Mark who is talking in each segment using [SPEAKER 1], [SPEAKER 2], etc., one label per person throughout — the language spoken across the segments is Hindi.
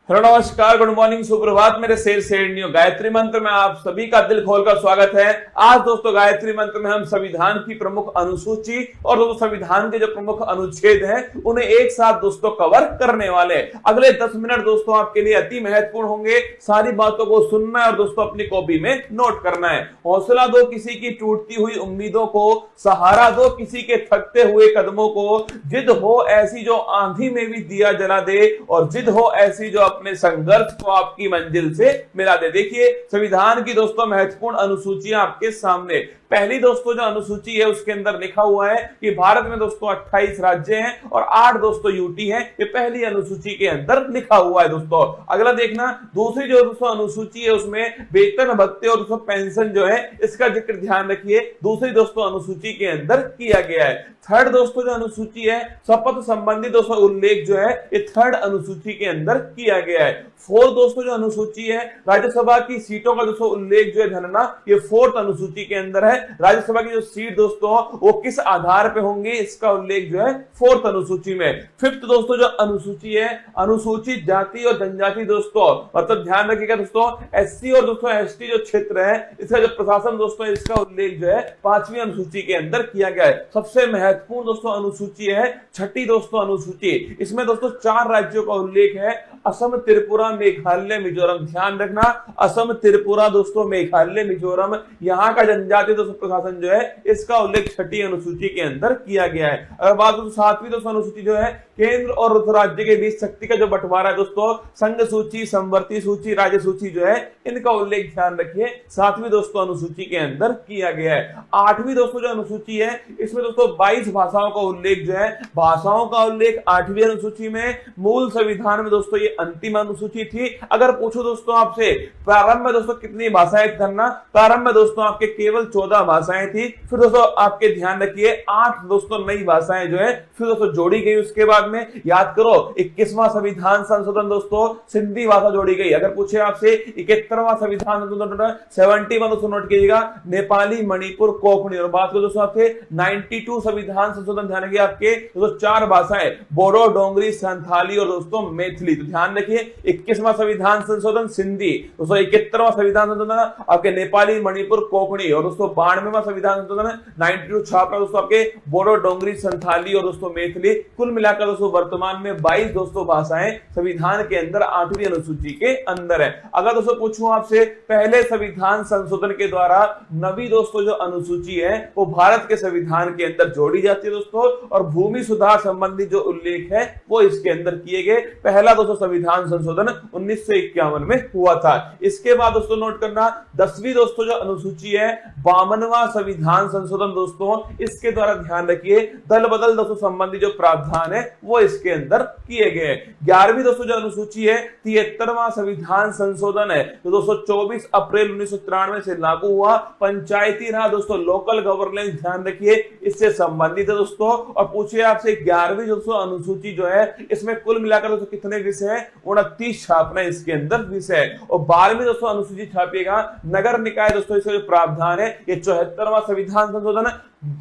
[SPEAKER 1] हेलो नमस्कार, गुड मॉर्निंग, सुप्रभात मेरे शेर शेरनियों। गायत्री मंत्र में आप सभी का दिल खोलकर स्वागत है। आज दोस्तों गायत्री मंत्र में हम संविधान की प्रमुख अनुसूची और दोस्तों संविधान के जो प्रमुख अनुच्छेद हैं उन्हें एक साथ दोस्तों कवर करने वाले। अगले 10 मिनट दोस्तों आपके लिए अति महत्वपूर्ण होंगे। सारी बातों को सुनना है और दोस्तों अपनी कॉपी में नोट करना है। हौसला दो किसी की टूटती हुई उम्मीदों को, सहारा दो किसी के थकते हुए कदमों को, जिद हो ऐसी जो आंधी में भी दिया जला दे और जिद हो ऐसी जो अपने संघर्ष को आपकी मंजिल से मिला दे। देखिए संविधान की दोस्तों महत्वपूर्ण अनुसूचियां आपके सामने। पहली दोस्तों जो अनुसूची है उसके अंदर लिखा हुआ है कि भारत में दोस्तों 28 राज्य हैं और 8 दोस्तों यूटी हैं। ये पहली अनुसूची के अंदर लिखा हुआ है दोस्तों। अगला देखना, दूसरी जो दोस्तों अनुसूची है उसमें वेतन भत्ते और दोस्तों पेंशन जो है इसका जिक्र ध्यान रखिए, दूसरी दोस्तों अनुसूची के अंदर किया गया है। थर्ड दोस्तों जो अनुसूची है शपथ संबंधी दोस्तों उल्लेख जो है ये थर्ड अनुसूची के अंदर किया गया है। फोर्थ दोस्तों जो अनुसूची है राज्यसभा की सीटों का दोस्तों उल्लेख जो है धरना, ये फोर्थ अनुसूची के अंदर है। राज्यसभा की जो सीट दोस्तों वो किस आधार पे होंगे इसका उल्लेख जो है फोर्थ अनुसूची में। फिफ्थ दोस्तों जो अनुसूची है अनुसूचित जाति और जनजाति दोस्तों, मतलब ध्यान रखिएगा दोस्तों एससी और दोस्तों एसटी जो क्षेत्र है इसका जो प्रशासन दोस्तों इसका उल्लेख जो है 5वीं अनुसूची के अंदर किया गया है। सबसे महत्वपूर्ण दोस्तों अनुसूची है छठी दोस्तों अनुसूची। इसमें दोस्तों 4 राज्यों का उल्लेख है, असम, त्रिपुरा, मेघालय, मिजोरम। ध्यान रखना असम, त्रिपुरा दोस्तों, मेघालय, मिजोरम, यहाँ का जनजातीय दोस्तों प्रशासन जो है इसका उल्लेख छठी अनुसूची के अंदर किया गया है। अगर बात करें 7वीं दोस्तों अनुसूची जो है केंद्र और राज्य के बीच शक्ति का जो बंटवारा है दोस्तों, संघ सूची, समवर्ती सूची, राज्य सूची जो है इनका उल्लेख ध्यान रखिए 7वीं दोस्तों अनुसूची के अंदर किया गया है। 8वीं दोस्तों जो अनुसूची है इसमें दोस्तों 22 भाषाओं का उल्लेख जो है, भाषाओं का उल्लेख 8वीं अनुसूची में। मूल संविधान में दोस्तों ये अंतिम अनुसूची थी। अगर पूछो दोस्तों आपसे प्रारंभ में दोस्तों कितनी भाषाएं करना, प्रारंभ में दोस्तों आपके केवल 14 भाषाएं थी। फिर दोस्तों आपके ध्यान रखिए 8 दोस्तों नई भाषाएं जो है फिर दोस्तों जोड़ी गई। उसके बाद में याद करो 21वां संविधान संशोधन दोस्तों सिंधी भाषा जोड़ी गई। अगर पूछे आपसे 71वां संविधान संशोधन 71 दोस्तों नोट कीजिएगा नेपाली, मणिपुर, कोंकणी। और बात करो दोस्तों आपसे 92 संविधान संशोधन ध्यान रखिए आपके दोस्तों 4 भाषाएं बोडो, डोंगरी, संथाली और दोस्तों मैथिली। तो ध्यान रखिए 21वां संविधान संशोधन सिंधी दोस्तों, 71वां संविधान संशोधन आपके नेपाली, मणिपुर, कोंकणी और दोस्तों 92वां संविधान संशोधन 92 छापरा दोस्तों आपके बोडो, डोंगरी, संथाली और दोस्तों मैथिली। कुल मिलाकर दोस्तों वर्तमान में 22 दोस्तों भाषाएं संविधान के अंदर 8वीं अनुसूची के अंदर है। अगर दोस्तों पूछूं आपसे पहले संविधान संशोधन के द्वारा 9वीं दोस्तों जो अनुसूची है वो भारत के संविधान के अंदर जोड़ी जाती है दोस्तों, और भूमि सुधार संबंधी जो उल्लेख है वो इसके अंदर किए गए। पहला दोस्तों संविधान संशोधन 1951 में हुआ था। इसके बाद दोस्तों नोट करना 10वीं दोस्तों जो अनुसूची है 52वां संविधान संशोधन दोस्तों, इसके द्वारा ध्यान रखिए दल बदल दोस्तों संबंधी जो प्रावधान है वो इसके अंदर किए गए। 11वीं दोस्तों जो अनुसूची है 73वां संविधान संशोधन है तो दोस्तों 24 अप्रैल 1993 से लागू हुआ। पंचायती राज दोस्तों लोकल गवर्नेंस ध्यान रखिए इससे संबंधित है दोस्तों। और पूछिए आपसे 11वीं दोस्तों अनुसूची जो है इसमें कुल मिलाकर दोस्तों कितने विषय है, 29 छापना इसके अंदर विषय है। और 12वीं दोस्तों अनुसूची छापिएगा नगर निकाय दोस्तों, इसका जो प्रावधान है ये 74वां संविधान संशोधन।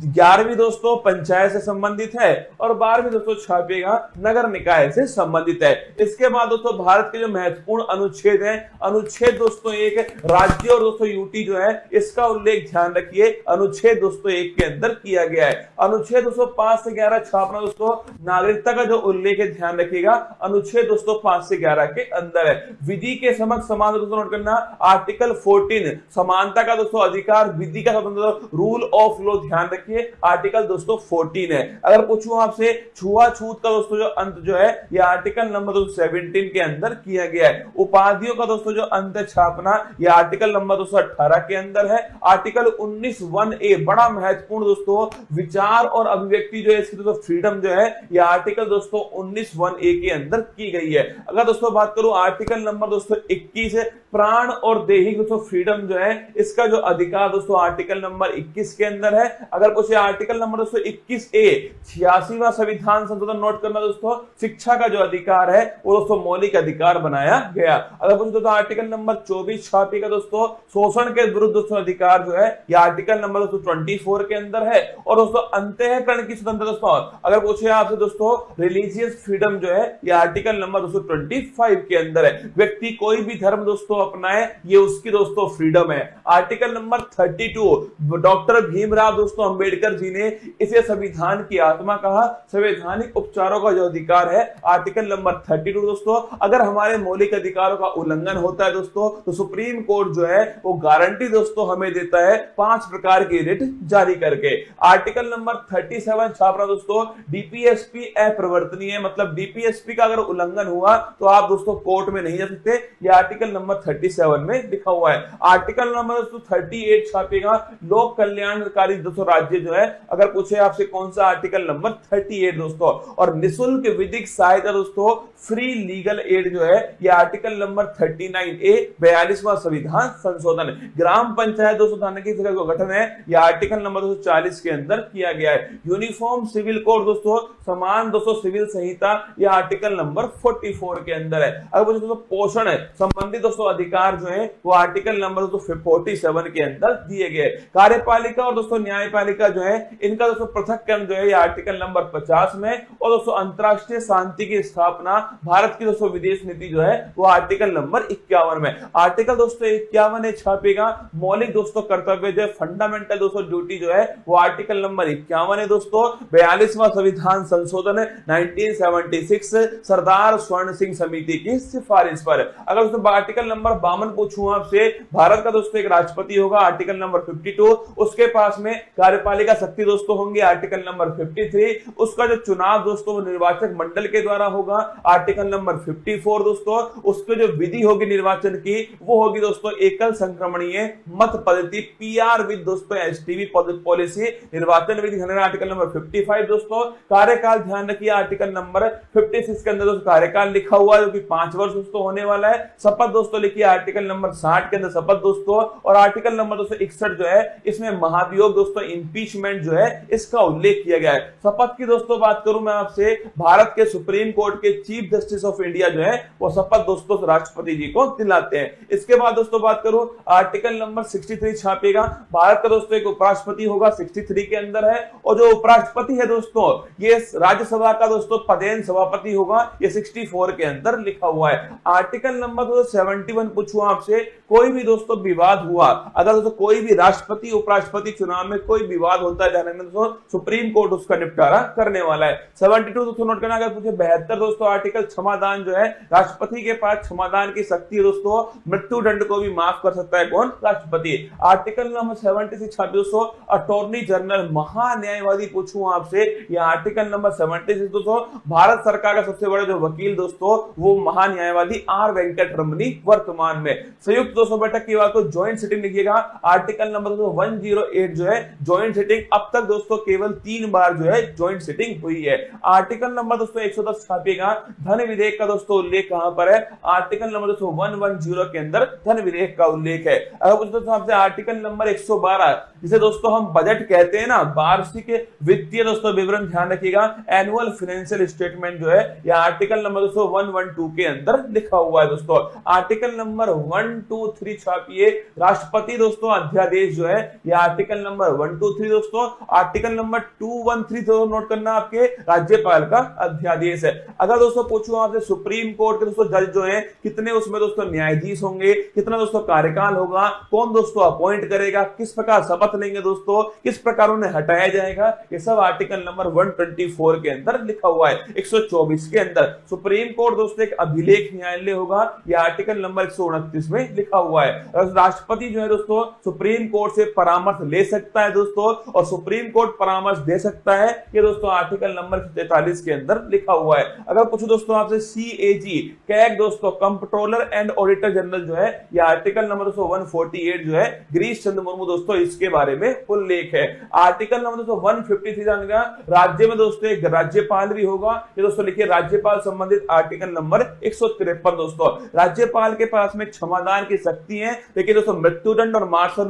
[SPEAKER 1] 11वीं दोस्तों पंचायत से संबंधित है और 12वीं दोस्तों छापिएगा नगर निकाय से संबंधित है। इसके बाद दोस्तों भारत के जो महत्वपूर्ण अनुच्छेद है, अनुच्छेद दोस्तों 1 राज्य और दोस्तों यूटी जो है इसका उल्लेख ध्यान रखिए अनुच्छेद दोस्तों 1 के अंदर किया गया है। अनुच्छेद दोस्तों 5 से 11 छापना दोस्तों नागरिकता का जो उल्लेख है ध्यान रखिएगा अनुच्छेद दोस्तों 5 से 11 के अंदर है। विधि के समक्ष समान दोस्तों नोट करना आर्टिकल 14 समानता का दोस्तों अधिकार, विधि का स्वतंत्रता, रूल ऑफ लॉ ध्यान रखिए आर्टिकल दोस्तों 14 है। अगर पूछूं आपसे छुआछूत का दोस्तों जो अंत जो है ये आर्टिकल नंबर 17 के अंदर किया गया है। उपाधियों का दोस्तों जो अंत छापना ये आर्टिकल नंबर 218 के अंदर है। आर्टिकल 19(1)(a) बड़ा महत्वपूर्ण दोस्तों विचार और अभिव्यक्ति जो है इसकी दोस्तों फ्रीडम जो है ये आर्टिकल दोस्तों 19(1)(a) के अंदर की गई है। अगर दोस्तों बात करूं आर्टिकल नंबर दोस्तों 21 है प्राण और दैहिक दोस्तों फ्रीडम जो है इसका जो अधिकार दोस्तों आर्टिकल नंबर 21 के अंदर है। अगर पूछे आर्टिकल नंबर दोस्तों 21A 86वां संविधान संशोधन नोट करना दोस्तों, शिक्षा का जो अधिकार है वो दोस्तों मौलिक अधिकार बनाया गया। अगर पूछे दोस्तों आर्टिकल नंबर 24 छापी का दोस्तों शोषण के विरुद्ध दोस्तों अधिकार जो है ये आर्टिकल नंबर दोस्तों 24 के अंदर है। और दोस्तों अंतःकरण की स्वतंत्रता दोस्तों, अगर पूछे आपसे दोस्तों रिलीजियस फ्रीडम जो है ये आर्टिकल नंबर दोस्तों 25 के अंदर है। व्यक्ति कोई भी धर्म दोस्तों अपनाए ये उसकी दोस्तों फ्रीडम है। आर्टिकल नंबर 32 डॉक्टर भीमराव दोस्तों अंबेडकर जी ने इसे संविधान की आत्मा कहा। संवैधानिक उपचारों का जो अधिकार है आर्टिकल नंबर 32 दोस्तों, अगर हमारे मौलिक अधिकारों का उल्लंघन होता है दोस्तों तो सुप्रीम कोर्ट जो है वो गारंटी दोस्तों हमें देता है 5 प्रकार की रिट जारी करके। आर्टिकल नंबर 37 छापरा दोस्तों डीपीएसपी अप्रवर्तनीय, मतलब डीपीएसपी का अगर उल्लंघन हुआ तो आप दोस्तों कोर्ट में नहीं जा सकते। ये आर्टिकल नंबर 37 में लिखा हुआ है। आर्टिकल नंबर दोस्तों 38 छापेगा लोक कल्याणकारी दोस्तों राज्य जो है, अगर पूछे आपसे कौन सा आर्टिकल नंबर 38 दोस्तों। और निःशुल्क विधिक सहायता दोस्तों फ्री लीगल एड जो है ये आर्टिकल नंबर 39A 42वां संविधान संशोधन। ग्राम पंचायत दोस्तों थाने की जगह गठन है यह आर्टिकल नंबर 240 के अंदर किया गया है। यूनिफॉर्म सिविल कोड दोस्तों समान दोस्तों सिविल संहिता यह आर्टिकल नंबर 44 के अंदर है। अगर दोस्तों पोषण है संबंधित दोस्तों अधिकार जो है वो आर्टिकल नंबर 47 के अंदर दिए गए। कार्यपालिका और दोस्तों न्यायपालिका जो है इनका दोस्तों पृथक्करण जो है ये आर्टिकल नंबर 50 में। और दोस्तों अंतरराष्ट्रीय शांति की स्थापना भारत की दोस्तों विदेश नीति जो है वो आर्टिकल नंबर 51 में। आर्टिकल दोस्तों 51 छापेगा मौलिक दोस्तों कर्तव्य जो है फंडामेंटल दोस्तों ड्यूटी जो है वो आर्टिकल नंबर 51 है दोस्तों। 42वां संविधान संशोधन 1976 सरदार स्वर्ण सिंह समिति की सिफारिश पर। अगर दोस्तों आर्टिकल नंबर 52 पूछूं आपसे, भारत का दोस्तों एक राष्ट्रपति होगा आर्टिकल नंबर 52, उसके पास में कार्यपालिका शक्ति दोस्तों होंगे आर्टिकल नंबर 53, उसका जो चुनाव दोस्तों वो निर्वाचक मंडल के द्वारा होगा आर्टिकल नंबर 54 दोस्तों, उसके जो विधि होगी निर्वाचन की वो होगी दोस्तों एकल संक्रमणीय मत पद्धति पीआर विद दोस्तों एसटीवी पॉलिसी निर्वाचन विधि आर्टिकल नंबर 55 दोस्तों। कार्यकाल ध्यान रखिए आर्टिकल नंबर 56 के अंदर दोस्तों कार्यकाल लिखा हुआ है जो कि 5 वर्ष दोस्तों होने वाला है। शपथ दोस्तों लिखिए आर्टिकल नंबर 60 के अंदर शपथ दोस्तों। और आर्टिकल नंबर 61 जो है इसमें महाभियोग दोस्तों इंपीचमेंट जो है इसका उल्लेख किया गया है। शपथ की दोस्तों बात करूं मैं आपसे, भारत के सुप्रीम कोर्ट के चीफ जस्टिस ऑफ इंडिया जो है वो शपथ दोस्तों राष्ट्रपति जी को दिलाते हैं। इसके बाद दोस्तों बात करूं आर्टिकल नंबर 63 छापेगा, भारत का दोस्तों एक उपराष्ट्रपति होगा 63 के अंदर है। और जो उपराष्ट्रपति है दोस्तों ये राज्यसभा का दोस्तों पदेन सभापति होगा, ये 64 के अंदर लिखा हुआ है। आर्टिकल नंबर 71 पूछूं आपसे, कोई भी दोस्तों विवाद हुआ, अगर दोस्तों कोई भी राष्ट्रपति उपराष्ट्रपति चुनाव में कोई विवाद होता है दोस्तों सुप्रीम कोर्ट उसका निपटारा करने वाला है। 72 दोस्तों नोट करना। अगर पूछे 72 दोस्तों आर्टिकल क्षमादान जो है, राष्ट्रपति के पास क्षमादान की शक्ति है दोस्तों, मृत्यु दंड को भी माफ कर सकता है कौन? राष्ट्रपति। आर्टिकल नंबर 76 दोस्तों अटॉर्नी जनरल महान्यायवादी पूछूं आपसे, यह आर्टिकल नंबर 76 दोस्तों भारत सरकार का सबसे बड़ा जो वकील दोस्तों वो महान्यायवादी आर वेंकट रमनी वर्तमान में। संयुक्त दोस्तों बैठक की बात को ज्वाइंट सिटिंग लिखिएगा, आर्टिकल नंबर 108 जो है ज्वाइंट सिटिंग अब तक दोस्तों केवल 3 बार जो है ज्वाइंट सिटिंग हुई है। आर्टिकल नंबर दोस्तों 110 छापिएगा, धन विधेयक का दोस्तों उल्लेख कहां पर है? आर्टिकल नंबर दोस्तों 110 के अंदर धन विधेयक का उल्लेख है। अगर दोस्तों आपसे आर्टिकल नंबर 112 जिसे दोस्तों हम बजट कहते हैं ना, वार्षिक वित्तीय दोस्तों विवरण ध्यान रखिएगा, एनुअल फाइनेंशियल स्टेटमेंट जो है यह आर्टिकल नंबर दोस्तों 112 के अंदर लिखा हुआ है दोस्तों। आर्टिकल नंबर 123 छापिए, राष्ट्रपति दोस्तों अध्यादेश जो है यह आर्टिकल नंबर 123 दोस्तों। आर्टिकल नंबर 213 तो नोट करना आपके राज्यपाल का अध्यादेश है। अगर दोस्तों पूछूं आपसे सुप्रीम कोर्ट के दोस्तों जज जो है कितने उसमें दोस्तों न्यायाधीश होंगे, कितना दोस्तों कार्यकाल होगा, कौन दोस्तों अपॉइंट करेगा, किस प्रकार शपथ लेंगे दोस्तों, किस प्रकार उन्हें हटाया जाएगा, ये सब आर्टिकल नंबर 124 के अंदर लिखा हुआ है। 124 के अंदर सुप्रीम कोर्ट दोस्तों एक अभिलेख न्यायालय होगा, यह आर्टिकल नंबर 129 में लिखा हुआ है। राष्ट्रपति जो है दोस्तों सुप्रीम कोर्ट से परामर्श ले सकता है दोस्तों, और सुप्रीम कोर्ट परामर्श दे सकता है, ये दोस्तों आर्टिकल नंबर 43 के अंदर लिखा हुआ है। अगर कुछ दोस्तों आपसे सीएजी कैग दोस्तों कंट्रोलर एंड ऑडिटर जनरल जो है यह आर्टिकल नंबर 148 जो है गिरीश चंद्र मुर्मू दोस्तों इसके बारे में उल्लेख है। आर्टिकल नंबर 153 जानेगा, राज्य में दोस्तों एक राज्यपाल भी होगा, ये दोस्तों लिखिए राज्यपाल संबंधित आर्टिकल नंबर 153 दोस्तों। राज्यपाल के पास में क्षमादान की शक्ति है, लेकिन दोस्तों मृत्युदंड और मार्शल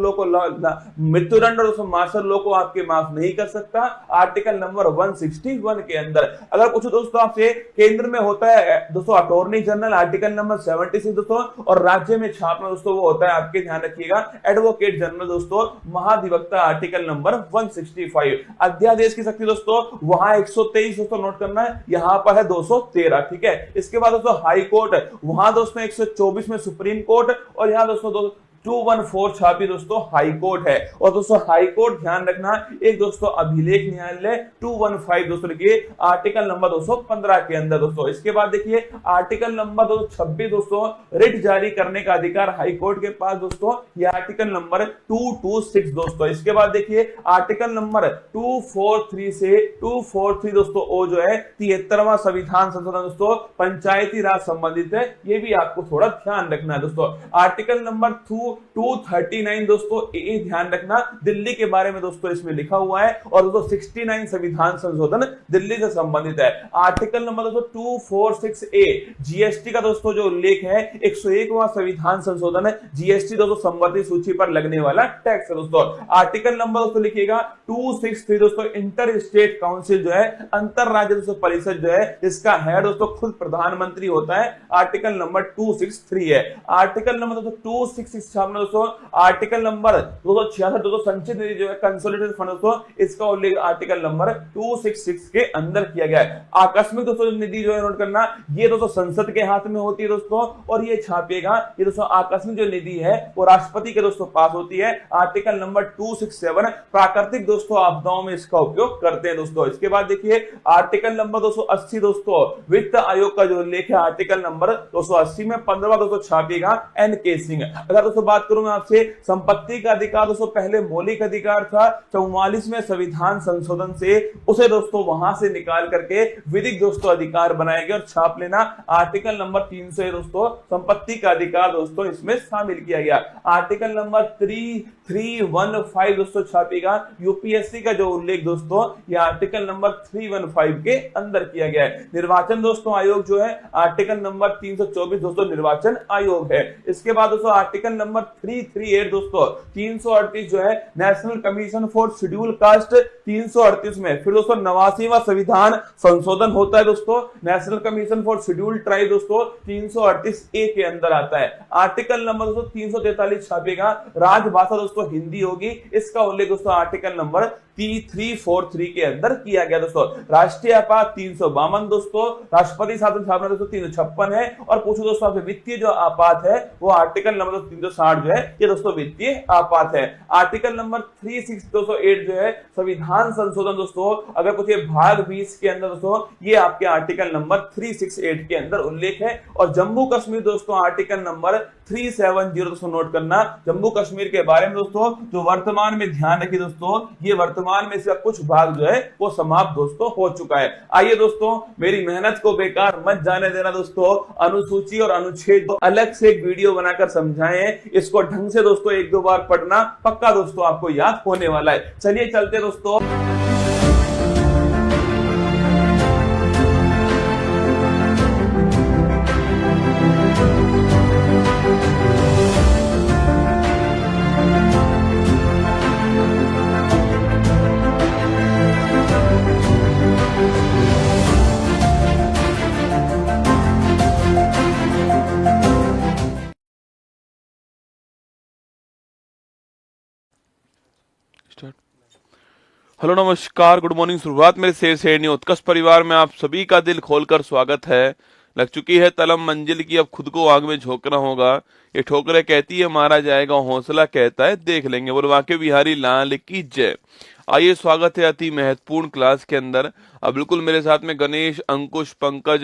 [SPEAKER 1] मास्टर लॉ को आपके माफ नहीं कर सकता आर्टिकल नंबर 161 के अंदर। अगर पूछो दोस्तों आपसे, केंद्र में होता है दोस्तों अटॉर्नी जनरल आर्टिकल नंबर 76 दोस्तों, और राज्य में छापना दोस्तों वो होता है, आपके ध्यान रखिएगा, एडवोकेट जनरल दोस्तों, महाधिवक्ता आर्टिकल नंबर 165। अध्यादेश की शक्ति दोस्तों वहां 123 दोस्तों नोट करना है, यहां पर है 213, ठीक है। इसके बाद दोस्तों हाई कोर्ट, वहां दोस्तों 124 में सुप्रीम कोर्ट, और यहां दोस्तों 214 छापी दोस्तों हाई कोर्ट है। और दोस्तों हाई कोर्ट ध्यान रखना एक दोस्तों अभिलेख न्यायालय 215 दोस्तों लिखिए आर्टिकल नंबर 215 के अंदर दोस्तों। इसके बाद देखिए आर्टिकल नंबर 226 दोस्तों, रिट जारी करने का अधिकार हाई कोर्ट के पास दोस्तों, ये आर्टिकल नंबर 226 दोस्तों। इसके बाद देखिए आर्टिकल नंबर 243 से 243 दोस्तों ओ जो है 73वां संविधान संशोधन दोस्तों, पंचायती राज संबंधित है, ये भी आपको थोड़ा ध्यान रखना है दोस्तों। आर्टिकल नंबर 239 दोस्तों ए ध्यान रखना, दिल्ली के बारे में दोस्तों इसमें लिखा हुआ है, और दोस्तों 69 संविधान संशोधन दिल्ली से संबंधित है। आर्टिकल नंबर दोस्तों 246 ए जीएसटी का दोस्तों जो उल्लेख है, 101वां संविधान संशोधन है, जीएसटी दोस्तों संबंधित सूची पर लगने वाला टैक्स है दोस्तों। आर्टिकल नंबर दोस्तों लिखिएगा 263 दोस्तों, इंटर स्टेट काउंसिल जो है, अंतर राज्य दोस्तों परिषद जो है, इसका हेड दोस्तों खुद प्रधानमंत्री होता है, आर्टिकल नंबर 263 है। आर्टिकल नंबर दोस्तों 266 दोस्तों, आर्टिकल नंबर 266 दोस्तों, संचित निधि जो है कंसोलिडेटेड फंड दोस्तों, इसका उल्लेख आर्टिकल नंबर 266 के अंदर किया गया है। आकस्मिक दोस्तों निधि जो है नोट करना, ये दोस्तों संसद के हाथ में होती है दोस्तों, और ये छापेगा, ये दोस्तों आकस्मिक जो निधि है वो राष्ट्रपति के दोस्तों पास होती है, आर्टिकल नंबर 267। प्राकृतिक दोस्तों आपदाओं में इसका उपयोग करते हैं दोस्तों। इसके बाद देखिए आर्टिकल नंबर 280 दोस्तों, वित्त आयोग का जो उल्लेख है, आर्टिकल नंबर 280 में 15वां दोस्तों छापेगा एन.के. सिंह। अगर दोस्तों बात करूं मैं आपसे, संपत्ति का अधिकार दोस्तों पहले मौलिक अधिकार था, 44वें संविधान संशोधन से उसे दोस्तों वहां से निकाल करके विधिक दोस्तों अधिकार बनाया गया, और छाप लेना आर्टिकल नंबर 300 दोस्तों, संपत्ति का अधिकार दोस्तों इसमें शामिल किया गया। आर्टिकल नंबर 315 दोस्तों छापेगा यूपीएससी का जो उल्लेख दोस्तों, यह आर्टिकल नंबर 315 के अंदर किया गया है। निर्वाचन दोस्तों आयोग जो है, आर्टिकल नंबर 324 दोस्तों निर्वाचन आयोग है। इसके बाद दोस्तों आर्टिकल नंबर 338 दोस्तों, 338 जो है national commission for schedule cast, 338 में फिर दोस्तों 89वां संविधान संशोधन होता है दोस्तों, national commission for schedule tribe दोस्तों 338 ए के अंदर आता है। आर्टिकल नंबर दोस्तों 343 छापेगा, राजभाषा दोस्तों हिंदी होगी, इसका उल्लेख दोस्तों आर्टिकल नंबर 343 के अंदर किया गया दोस्तों। राष्ट्रीय आपात 352 दोस्तों, राष्ट्रपति शासन स्थापना दोस्तों 356 है, और पूछो दोस्तों आपसे वित्तीय जो आपात है वो आर्टिकल नंबर 360 जो है, ये दोस्तों वित्तीय आपात है। आर्टिकल नंबर 368 जो है संविधान संशोधन दोस्तों, अगर पूछिए भाग 20 के अंदर दोस्तों, ये आपके आर्टिकल नंबर 368 के अंदर उल्लेख है। और जम्मू कश्मीर दोस्तों आर्टिकल नंबर 370 दोस्तों नोट करना, जम्मू कश्मीर के बारे में दोस्तों जो वर्तमान में ध्यान रखिए दोस्तों, ये वर्तमान में इसका कुछ भाग जो है वो समाप्त दोस्तों हो चुका है। आइए दोस्तों, मेरी मेहनत को बेकार मत जाने देना दोस्तों, अनुसूची और अनुच्छेद अलग से एक वीडियो बनाकर समझाएं, इसको ढंग से दोस्तों एक दो बार पढ़ना, पक्का दोस्तों आपको याद होने वाला है। चलिए चलते दोस्तों।
[SPEAKER 2] हेलो नमस्कार, गुड मॉर्निंग। शुरुआत मेरे शेर शेरनी उत्कर्ष परिवार में आप सभी का दिल खोलकर स्वागत है। लग चुकी है तलम मंजिल की, अब खुद को आग में झोंकना होगा। ये ठोकरे कहती है मारा जाएगा, हौसला कहता है देख लेंगे। बोल वाके बिहारी लाल की जय। आइए, स्वागत है अति महत्वपूर्ण क्लास के अंदर। बिल्कुल मेरे साथ में गणेश, अंकुश, पंकज,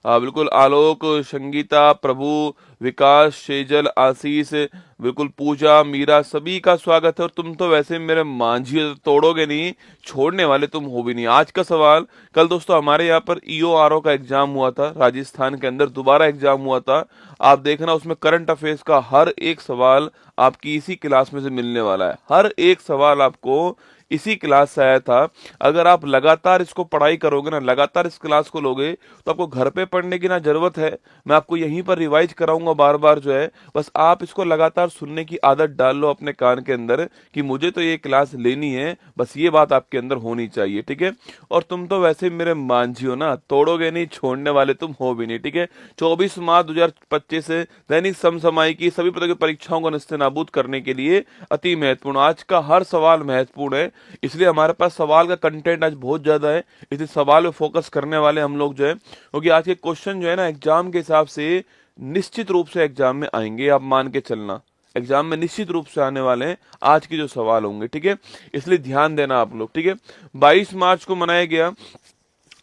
[SPEAKER 2] बिल्कुल आलोक, संगीता, प्रभु, विकास, शेजल, आशीष, बिल्कुल पूजा, मीरा, सभी का स्वागत है। और तुम तो वैसे मेरे मांझी तोड़ोगे नहीं, छोड़ने वाले तुम हो भी नहीं। आज का सवाल, कल दोस्तों हमारे यहाँ पर ईओआरओ का एग्जाम हुआ था, राजस्थान के अंदर दोबारा एग्जाम हुआ था। आप देखना उसमें करंट अफेयर्स का हर एक सवाल आपकी इसी क्लास में से मिलने वाला है। हर एक सवाल आपको इसी क्लास से आया था। अगर आप लगातार इसको पढ़ाई करोगे ना, लगातार इस क्लास को लोगे, तो आपको घर पे पढ़ने की ना जरूरत है, मैं आपको यहीं पर रिवाइज कराऊंगा बार बार जो है। बस आप इसको लगातार सुनने की आदत डाल लो अपने कान के अंदर कि मुझे तो ये क्लास लेनी है, बस ये बात आपके अंदर होनी चाहिए, ठीक है। और तुम तो वैसे मेरे मांझी हो ना, तोड़ोगे नहीं, छोड़ने वाले तुम हो भी नहीं, ठीक है। 24 मार्च 2025 से दैनिक समसामयिक की सभी प्रकार की परीक्षाओं को निस्तेनाबूद करने के लिए अति महत्वपूर्ण। आज का हर सवाल महत्वपूर्ण है, इसलिए हमारे पास सवाल का कंटेंट आज बहुत ज्यादा है, इसलिए सवाल पे फोकस करने वाले हम लोग जो है, क्योंकि आज के क्वेश्चन जो है ना एग्जाम के हिसाब से निश्चित रूप से एग्जाम में आएंगे, आप मान के चलना एग्जाम में निश्चित रूप से आने वाले हैं आज के जो सवाल होंगे, ठीक है। इसलिए ध्यान देना आप लोग, ठीक है। 22 मार्च को मनाया गया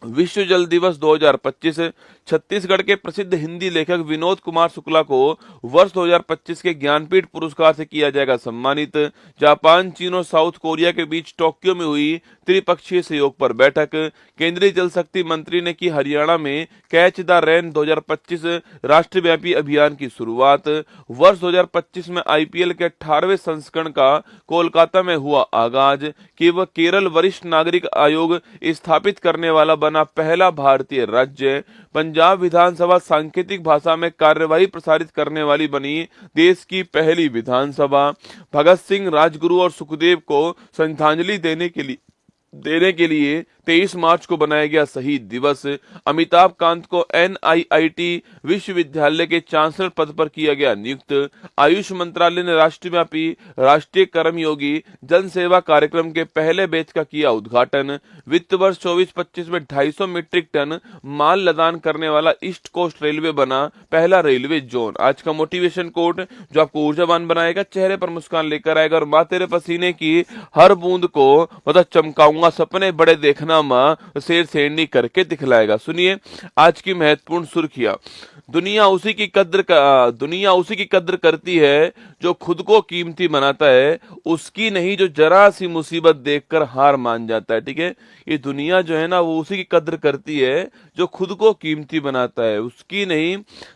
[SPEAKER 2] विश्व जल दिवस 2025। छत्तीसगढ़ के प्रसिद्ध हिंदी लेखक विनोद कुमार शुक्ला को वर्ष 2025 के ज्ञानपीठ पुरस्कार से किया जाएगा सम्मानित। जापान, चीन और साउथ कोरिया के बीच टोक्यो में हुई त्रिपक्षीय सहयोग पर बैठक। केंद्रीय जल शक्ति मंत्री ने की हरियाणा में कैच द रेन 2025 राष्ट्रव्यापी अभियान की शुरुआत। वर्ष 2025 में आईपीएल के 18वें संस्करण का कोलकाता में हुआ आगाज। केरल वरिष्ठ नागरिक आयोग स्थापित करने वाला बना पहला भारतीय राज्य। पंजाब विधानसभा सांकेतिक भाषा में कार्यवाही प्रसारित करने वाली बनी देश की पहली विधानसभा। भगत सिंह, राजगुरु और सुखदेव को श्रद्धांजलि देने के लिए 23 मार्च को बनाया गया शहीद दिवस। अमिताभ कांत को एनआईआईटी विश्वविद्यालय के चांसलर पद पर किया गया नियुक्त। आयुष मंत्रालय ने राष्ट्रव्यापी राष्ट्रीय कर्मयोगी जन सेवा कार्यक्रम के पहले बैच का किया उद्घाटन। वित्त वर्ष 24-25 में 250 मीट्रिक टन माल लदान करने वाला ईस्ट कोस्ट रेलवे बना पहला रेलवे जोन। आज का मोटिवेशन कोट जो आपको ऊर्जावान बनाएगा, चेहरे पर मुस्कान लेकर आएगा और माँ तेरे पसीने की हर बूंद को मतलब चमकाऊंगा, सपने बड़े देखना माँ, शेर शेरनी करके दिखलाएगा। सुनिए आज की महत्वपूर्ण सुर्खियां। दुनिया उसी की कद्र करती है जो खुद को कीमती बनाता है, उसकी नहीं जो जरा सी मुसीबत देखकर हार मान जाता है, ठीक है। ये दुनिया जो है ना वो उसी की कद्र करती है जो खुद को कीमती बनाता है, उसकी नहीं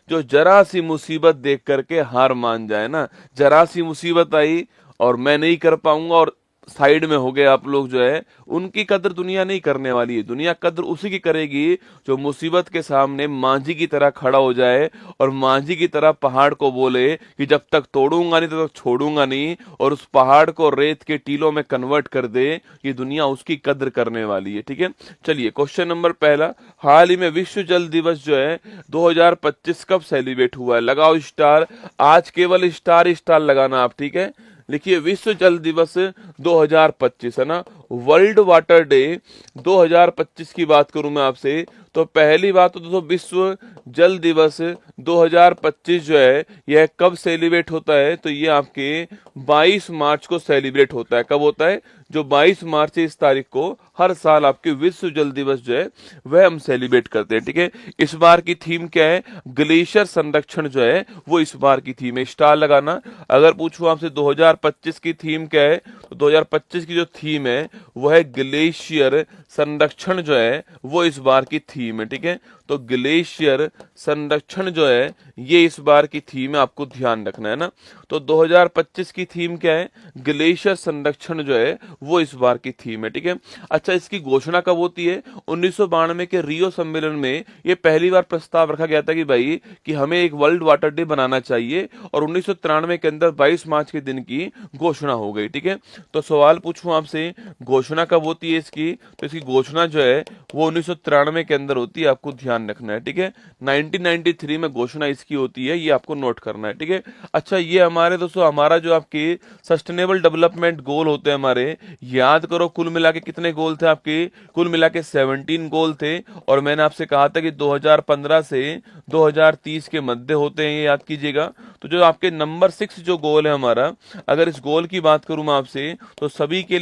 [SPEAKER 2] जो जरा सी मुसीबत देख करके हार मान जाए ना। जरा सी मुसीबत आई और मैं नहीं कर पाऊंगा और साइड में हो गए आप लोग जो है, उनकी कद्र दुनिया नहीं करने वाली है। दुनिया कद्र उसी की करेगी जो मुसीबत के सामने मांझी की तरह खड़ा हो जाए और मांझी की तरह पहाड़ को बोले कि जब तक तोड़ूंगा नहीं तब तक छोड़ूंगा नहीं, और उस पहाड़ को रेत के टीलों में कन्वर्ट कर दे। ये दुनिया उसकी कद्र करने वाली है, ठीक है। चलिए क्वेश्चन नंबर पहला, हाल ही में विश्व जल दिवस जो है 2025 कब सेलिब्रेट हुआ है? लगाओ स्टार, आज केवल स्टार लगाना आप, ठीक है। लिखिए विश्व जल दिवस 2025 है ना, वर्ल्ड वाटर डे 2025 की बात करूं मैं आपसे तो पहली बात तो दोस्तों विश्व जल दिवस 2025 जो है यह कब सेलिब्रेट होता है? तो ये आपके 22 मार्च को सेलिब्रेट होता है। कब होता है? जो 22 मार्च है इस तारीख को हर साल आपके विश्व जल दिवस जो है वह हम सेलिब्रेट करते हैं, ठीक है। इस बार की थीम क्या है? ग्लेशियर संरक्षण जो है वो इस बार की थीम है। स्टार लगाना। अगर पूछूं आपसे 2025 की थीम क्या है तो 2025 की जो थीम है वो है ग्लेशियर संरक्षण जो है वो इस बार की थीम है, ठीक है। तो ग्लेशियर संरक्षण जो है ये इस बार की थीम है, आपको ध्यान रखना है ना। तो 2025 की थीम क्या है? ग्लेशियर संरक्षण जो है वो इस बार की थीम है, ठीक है। अच्छा, इसकी घोषणा कब होती है? 1992 के रियो सम्मेलन में ये पहली बार प्रस्ताव रखा गया था कि भाई कि हमें एक वर्ल्ड वाटर डे बनाना चाहिए, और 1993 के अंदर 22 मार्च के दिन की घोषणा हो गई, ठीक है। तो सवाल पूछूं आपसे, घोषणा कब होती है इसकी? तो इसकी घोषणा जो है वो 1993 के अंदर होती है, आपको ध्यान रखना है, ठीक है। 1993 में घोषणा इसकी होती है, ये आपको नोट करना है, ठीक है। अच्छा, ये हमारे दोस्तों हमारा जो आपके सस्टेनेबल डेवलपमेंट गोल होते हैं हमारे, याद करो कुल मिला के कितने गोल थे आपके? कुल मिला के 17 गोल थे, और मैंने आपसे कहा था कि 2015 से 2030 के मध्य होते हैं, ये याद कीजिएगा। तो जो आपके नंबर 6 जो गोल है हमारा, अगर इस गोल की बात करूं मैं आपसे तो सभी के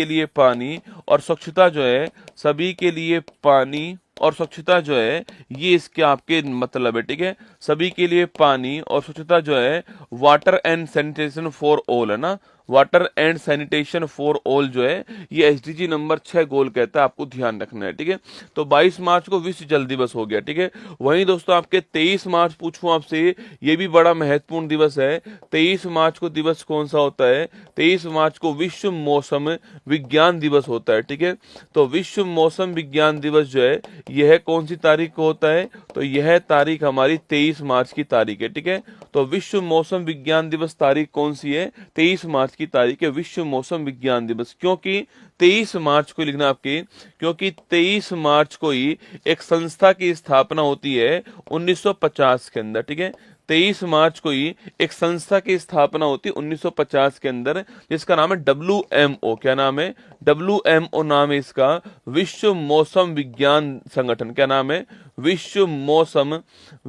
[SPEAKER 2] लिए पानी और स्वच्छता जो है, सभी के लिए पानी और स्वच्छता जो है ये इसके आपके मतलब है, ठीक है। सभी के लिए पानी और स्वच्छता जो है water and sanitation for all है ना, water and sanitation for all जो है ये एसडीजी नंबर 6 गोल कहता है, आपको ध्यान रखना है। ठीक है, तो 22 मार्च को विश्व जल दिवस हो गया। ठीक है, वहीं दोस्तों आपके 23 मार्च पूछूं आपसे, ये भी बड़ा महत्वपूर्ण दिवस है। 23 मार्च को दिवस कौन सा होता है? 23 मार्च को विश्व मौसम विज्ञान दिवस होता है। ठीक है, तो विश्व मौसम विज्ञान दिवस जो है यह कौन सी तारीख को होता है? तो यह तारीख हमारी 23 मार्च की तारीख है। ठीक है, तो विश्व मौसम विज्ञान दिवस तारीख कौन सी है? 23 मार्च की तारीख है विश्व मौसम विज्ञान दिवस। क्योंकि 23 मार्च को लिखना आपके, क्योंकि 23 मार्च को ही एक संस्था की स्थापना होती है 1950 के अंदर। ठीक है, 23 मार्च को ही एक संस्था की स्थापना होती है 1950 के अंदर, जिसका नाम है WMO। क्या नाम है? WMO नाम है इसका, विश्व मौसम विज्ञान संगठन। क्या नाम है? विश्व मौसम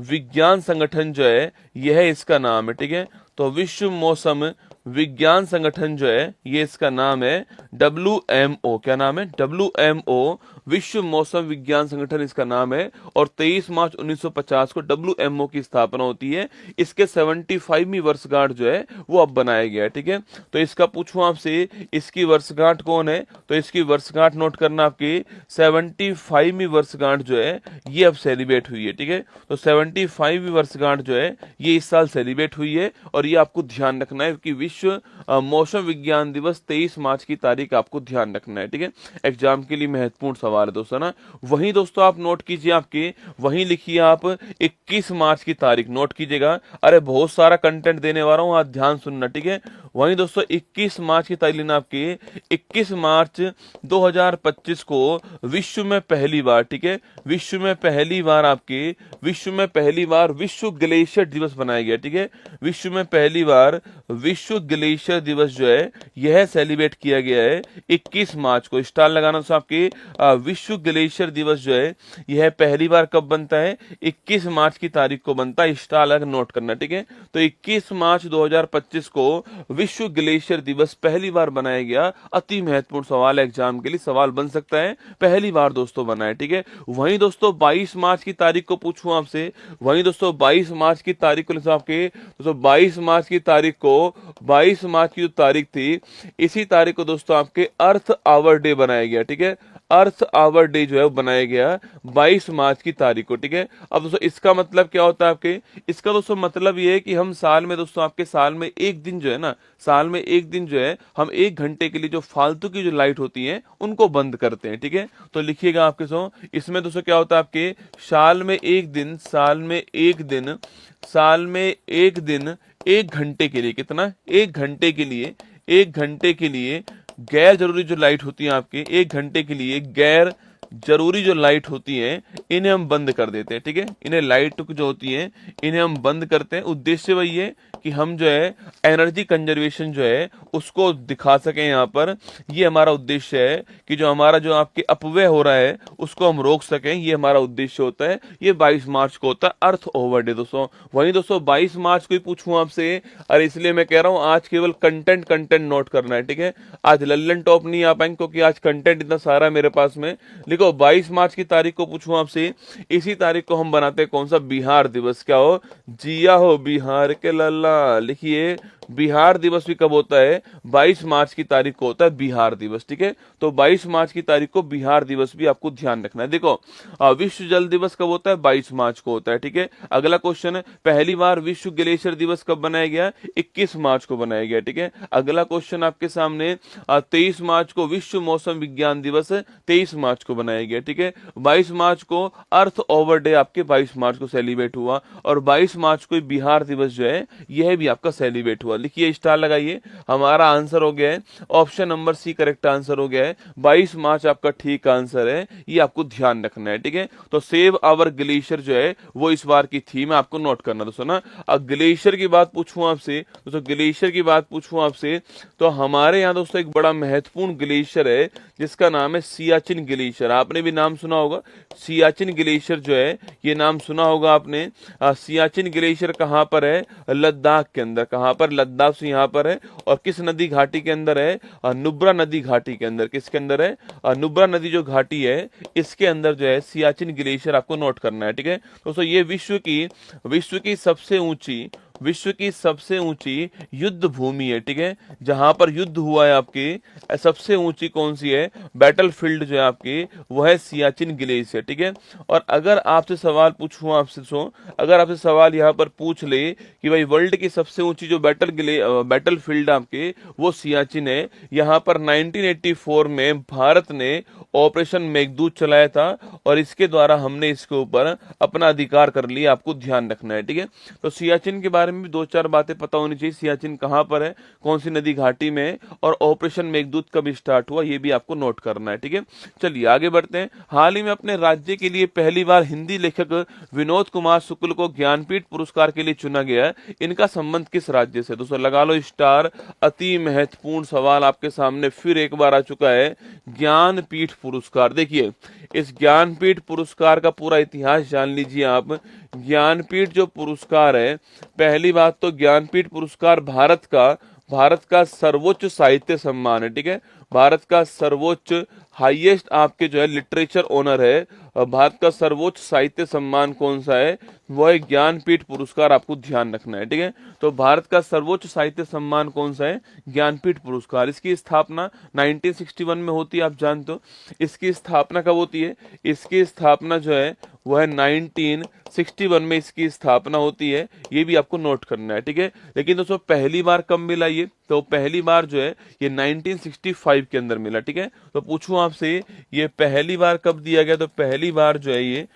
[SPEAKER 2] विज्ञान संगठन जो है यह इसका नाम है। ठीक है, तो विश्व मौसम विज्ञान संगठन जो है ये इसका नाम है WMO। क्या नाम है? WMO, विश्व मौसम विज्ञान संगठन इसका नाम है। और 23 मार्च 1950 को WMO की स्थापना होती है। इसके 75वीं वर्षगांठ जो है वो अब बनाया गया है। ठीक है, तो इसका पूछूं आपसे, इसकी वर्षगांठ कौन है? तो इसकी वर्षगांठ नोट करना आपकी, 75वीं वर्षगांठ जो है ये अब सेलिब्रेट हुई है। ठीक है, तो 75वीं वर्षगांठ जो है ये इस साल सेलिब्रेट हुई है। और ये आपको ध्यान रखना है कि विश्व मौसम विज्ञान दिवस 23 मार्च की तारीख आपको ध्यान रखना है। ठीक है, एग्जाम के लिए महत्वपूर्ण सवाल है दोस्तों ना। वहीं दोस्तों आप नोट कीजिए, आपके वहीं लिखिए आप 21 मार्च की तारीख नोट कीजिएगा। अरे बहुत सारा कंटेंट देने वाला हूं, आज ध्यान सुनना। ठीक है, वहीं दोस्तों 21 मार्च की तारीख लेना आपकी, 21 मार्च 2025 को विश्व में पहली बार, ठीक है, विश्व में पहली बार आपके, विश्व में पहली बार विश्व ग्लेशियर दिवस बनाया गया। ठीक है, विश्व में पहली बार विश्व ग्लेशियर दिवस जो है यह सेलिब्रेट किया गया है 21 मार्च को। स्टार लगाना तो आपके विश्व ग्लेशियर दिवस जो है यह पहली बार कब बनता है? 21 मार्च की तारीख को बनता है। स्टार लगा नोट करना। ठीक है, तो 21 मार्च 2025 को विश्व ग्लेशियर दिवस पहली बार बनाया गया। अति महत्वपूर्ण सवाल है, एग्जाम के लिए सवाल बन सकता है, पहली बार दोस्तों बना है। ठीक है, वहीं दोस्तों 22 मार्च की तारीख को पूछूं आपसे, वहीं दोस्तों 22 मार्च की तारीख को आपके दोस्तों 22 मार्च की तारीख को, 22 मार्च की जो तारीख थी इसी तारीख को दोस्तों आपके अर्थ आवर डे बनाया गया। ठीक है, अर्थ आवर डे जो है वो बनाया गया 22 मार्च की तारीख को। ठीक है, अब दोस्तों इसका मतलब क्या होता है आपके? इसका दोस्तों मतलब ये है कि हम साल में दोस्तों आपके साल में एक दिन जो है ना, साल में एक दिन जो है हम 1 घंटे के लिए जो फालतू की जो लाइट होती है उनको बंद करते हैं। ठीक है, तो लिखिएगा आपके सो, इसमें दोस्तों क्या होता है आपके, साल में एक दिन, साल में एक दिन, साल में एक दिन 1 घंटे के लिए, कितना? 1 घंटे के लिए, 1 घंटे के लिए गैर जरूरी जो लाइट होती है आपके, 1 घंटे के लिए गैर जरूरी जो लाइट होती है इन्हें हम बंद कर देते हैं। ठीक है, इन्हें लाइट जो होती है इन्हें हम बंद करते हैं। उद्देश्य वही है कि हम जो है एनर्जी कंजर्वेशन जो है उसको दिखा सकें यहाँ पर। ये हमारा उद्देश्य है कि जो हमारा जो आपके अपव्यय हो रहा है उसको हम रोक सकें, ये हमारा उद्देश्य होता है। ये 22 मार्च को होता है अर्थ ओवर डे दोस्तों। वहीं दोस्तों 22 मार्च को ही पूछूं आपसे, अरे इसलिए मैं कह रहा हूं आज केवल कंटेंट नोट करना है। ठीक है, आज लल्लन टॉप नहीं आ पाएंगे क्योंकि आज कंटेंट इतना सारा है मेरे पास में। लिखो 22 मार्च की तारीख को पूछूं आपसे, इसी तारीख को हम बनाते हैं कौन सा? बिहार दिवस। क्या हो? जिया हो बिहार के लल्ला। लिखिए बिहार दिवस भी कब होता है? 22 मार्च की तारीख को होता है बिहार दिवस। ठीक है, तो 22 मार्च की तारीख को बिहार दिवस भी आपको ध्यान रखना है। देखो विश्व जल दिवस कब होता है? 22 मार्च को होता है। ठीक है, अगला क्वेश्चन है, पहली बार विश्व ग्लेशियर दिवस कब बनाया गया? 21 मार्च को बनाया गया। ठीक है, अगला क्वेश्चन आपके सामने 23 मार्च को विश्व मौसम विज्ञान दिवस 23 मार्च को बनाया गया। ठीक है, 22 मार्च को अर्थ ओवर डे आपके 22 मार्च को सेलिब्रेट हुआ। और 22 मार्च को बिहार दिवस जो है यह भी आपका सेलिब्रेट हुआ। लिखिए स्टार लगाइए, हमारा आंसर हो गया है option number C, correct answer हो गया है। 22 मार्च आपका ठीक आंसर है, ये आपको ध्यान रखना है। ठीक है, तो सेव आवर ग्लेशियर जो है वो इस बार की थीम है, आपको नोट करना दोस्तों ना। अब ग्लेशियर की बात पूछूं आपसे दोस्तों, ग्लेशियर की बात पूछूं आपसे तो हमारे यहाँ दोस्तों एक बड़ा महत्वपूर्ण ग्लेशियर है जिसका नाम है सियाचिन ग्लेशियर। आपने भी नाम सुना होगा सियाचिन ग्लेशियर जो है, ये नाम सुना होगा आपने। सियाचिन ग्लेशियर कहाँ पर है? लद्दाख के अंदर। कहाँ पर? लद्दाख से यहाँ पर है। और किस नदी घाटी के अंदर है? नुब्रा नदी घाटी के अंदर। किसके अंदर है? नुब्रा नदी जो घाटी है इसके अंदर जो है सियाचिन ग्लेशियर आपको नोट करना है। ठीक है दोस्तों, ये विश्व की सबसे ऊंची विश्व की सबसे ऊंची युद्ध भूमि है, ठीक है, जहां पर युद्ध हुआ है आपकी सबसे ऊंची कौन सी है, बैटल फील्ड जो है आपकी वो है सियाचिन ग्लेशियर, ठीक है। और अगर आपसे सवाल पूछूं आपसे अगर आपसे सवाल यहाँ पर पूछ ले कि भाई वर्ल्ड की सबसे ऊंची जो बैटल फील्ड आपके वो सियाचिन है, यहाँ पर 1984 में भारत ने ऑपरेशन मेघदूत चलाया था और इसके द्वारा हमने इसके ऊपर अपना अधिकार कर लिया, आपको ध्यान रखना है, ठीक है। तो सियाचिन के बारे में भी 2-4 बातें पता होनी चाहिए, सियाचिन कहाँ पर है, कौन सी नदी घाटी में है, और ऑपरेशन मेघदूत कब स्टार्ट हुआ ये भी आपको नोट करना है, ठीक है। चलिए आगे बढ़ते हैं। हाल ही में अपने राज्य के लिए पहली बार हिंदी लेखक विनोद कुमार शुक्ल को ज्ञानपीठ पुरस्कार के लिए चुना गया है, इनका संबंध किस राज्य से? दोस्तों लगा लो स्टार, अति महत्वपूर्ण सवाल आपके सामने फिर एक बार आ चुका है, ज्ञानपीठ पुरस्कार। देखिए इस ज्ञानपीठ पुरस्कार का पूरा इतिहास जान लीजिए आप। ज्ञानपीठ जो पुरस्कार है, पहली बात तो ज्ञानपीठ पुरस्कार भारत का सर्वोच्च साहित्य सम्मान है, ठीक है। भारत का सर्वोच्च हाईएस्ट आपके जो है लिटरेचर ऑनर है, भारत का सर्वोच्च साहित्य सम्मान कौन सा है, वो है ज्ञानपीठ पुरस्कार, आपको ध्यान रखना है, ठीक है। तो भारत का सर्वोच्च साहित्य सम्मान कौन सा है, ज्ञानपीठ पुरस्कार। इसकी स्थापना 1961 में होती है, आप जानते हो। इसकी स्थापना कब होती है, इसकी स्थापना जो है वो है 1961 में इसकी स्थापना होती है, ये भी आपको नोट करना है, ठीक है। लेकिन दोस्तों पहली बार कब मिला ये, तो पहली बार जो है ये 1965 के अंदर मिला, ठीक है। तो पूछूं आपसे ये पहली बार कब दिया गया, तो पहली बार जो है ये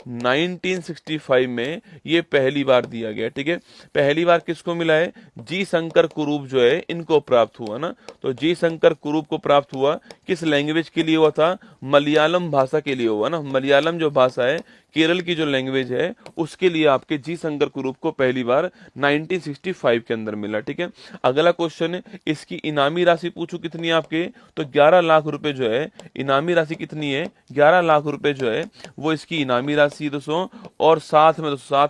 [SPEAKER 2] 1965 में ये पहली बार दिया गया, ठीक है। पहली बार किसको मिला है, जी शंकर कुरूप जो है इनको प्राप्त हुआ ना। तो जी शंकर कुरूप को प्राप्त हुआ, किस लैंग्वेज के लिए हुआ था, मलयालम भाषा के लिए हुआ ना। मलयालम जो भाषा है, केरल की जो लैंग्वेज है, उसके लिए आपके जी शंकर कुरूप को पहली बार 1965 के अंदर मिला, ठीक है। अगला क्वेश्चन है, इसकी इनामी राशि पूछू कितनी है आपके, तो 11 लाख रुपए जो है इनामी राशि कितनी है, 11 लाख रुपए जो है वो इसकी इनामी राशि दोस्तों। और साथ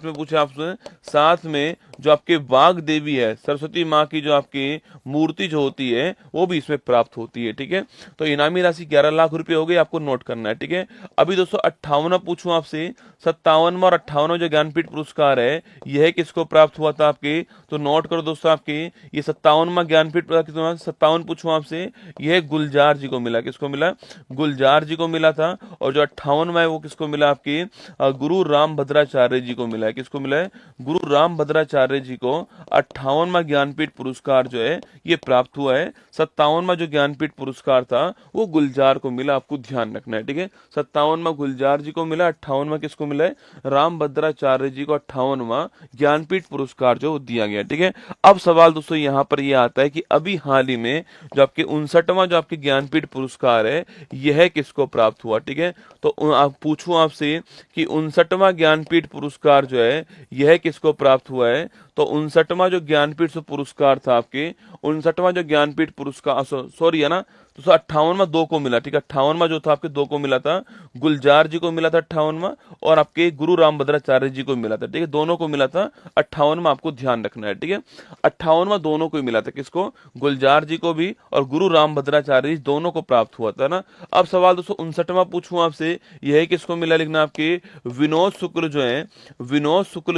[SPEAKER 2] में पूछे आपसे, साथ में जो आपके बाघ देवी है, सरस्वती माँ की जो आपकी मूर्ति जो होती है वो भी इसमें प्राप्त होती है, ठीक है। तो इनामी राशि 11 लाख रुपए हो गई, आपको नोट करना है, ठीक है। अभी दोस्तों 58वां पूछूं आपसे, 57वां और 58वां जो ज्ञानपीठ पुरस्कार है यह किसको प्राप्त हुआ था आपके, तो नोट करो दोस्तों आपके, ये 57वां ज्ञानपीठ पुरस्कार 57 पूछूं आपसे, यह गुलजार जी को मिला, किसको मिला, गुलजार जी को मिला था। और जो 58वां है वो किसको मिला आपके, गुरु राम भद्राचार्य जी को मिला है, किसको मिला है, गुरु राम भद्राचार्य जी को 58वां ज्ञानपीठ पुरस्कार जो है ये प्राप्त हुआ है। 57वां जो ज्ञानपीठ पुरस्कार था वो गुलजार को मिला, आपको ध्यान रखना है, ठीक है। 57वां गुलजार जी को मिला, 58वां किसको मिला है, राम भद्राचार्य जी को 58वां ज्ञानपीठ पुरस्कार जो दिया गया, ठीक है। अब सवाल दोस्तों यहाँ पर यह आता है कि अभी हाल ही में जो आपके 59वां जो आपके ज्ञानपीठ पुरस्कार है यह किसको प्राप्त हुआ, ठीक है। तो आप पूछूं आपसे कि 59वां ज्ञानपीठ पुरस्कार जो है यह किसको प्राप्त हुआ है, तो 59वां जो ज्ञानपीठ पुरस्कार था आपके, 59वां जो ज्ञानपीठ पुरस्कार सॉरी है ना, तो 58वां 2 को मिला, ठीक है। 58वां जो था आपके 2 को मिला था, गुलजार जी को मिला था 58वां, और आपके गुरु रामभद्राचार्य जी को मिला था, ठीक है। दोनों को मिला था 58वां, आपको ध्यान रखना है, ठीक है। 58वां दोनों को मिला था, किसको, गुलजार जी को भी और गुरु रामभद्राचार्य जी दोनों को प्राप्त हुआ था ना। अब सवाल दोस्तों 59वां पूछूं आपसे, यह किसको मिला, लिखना आपके विनोद शुक्ल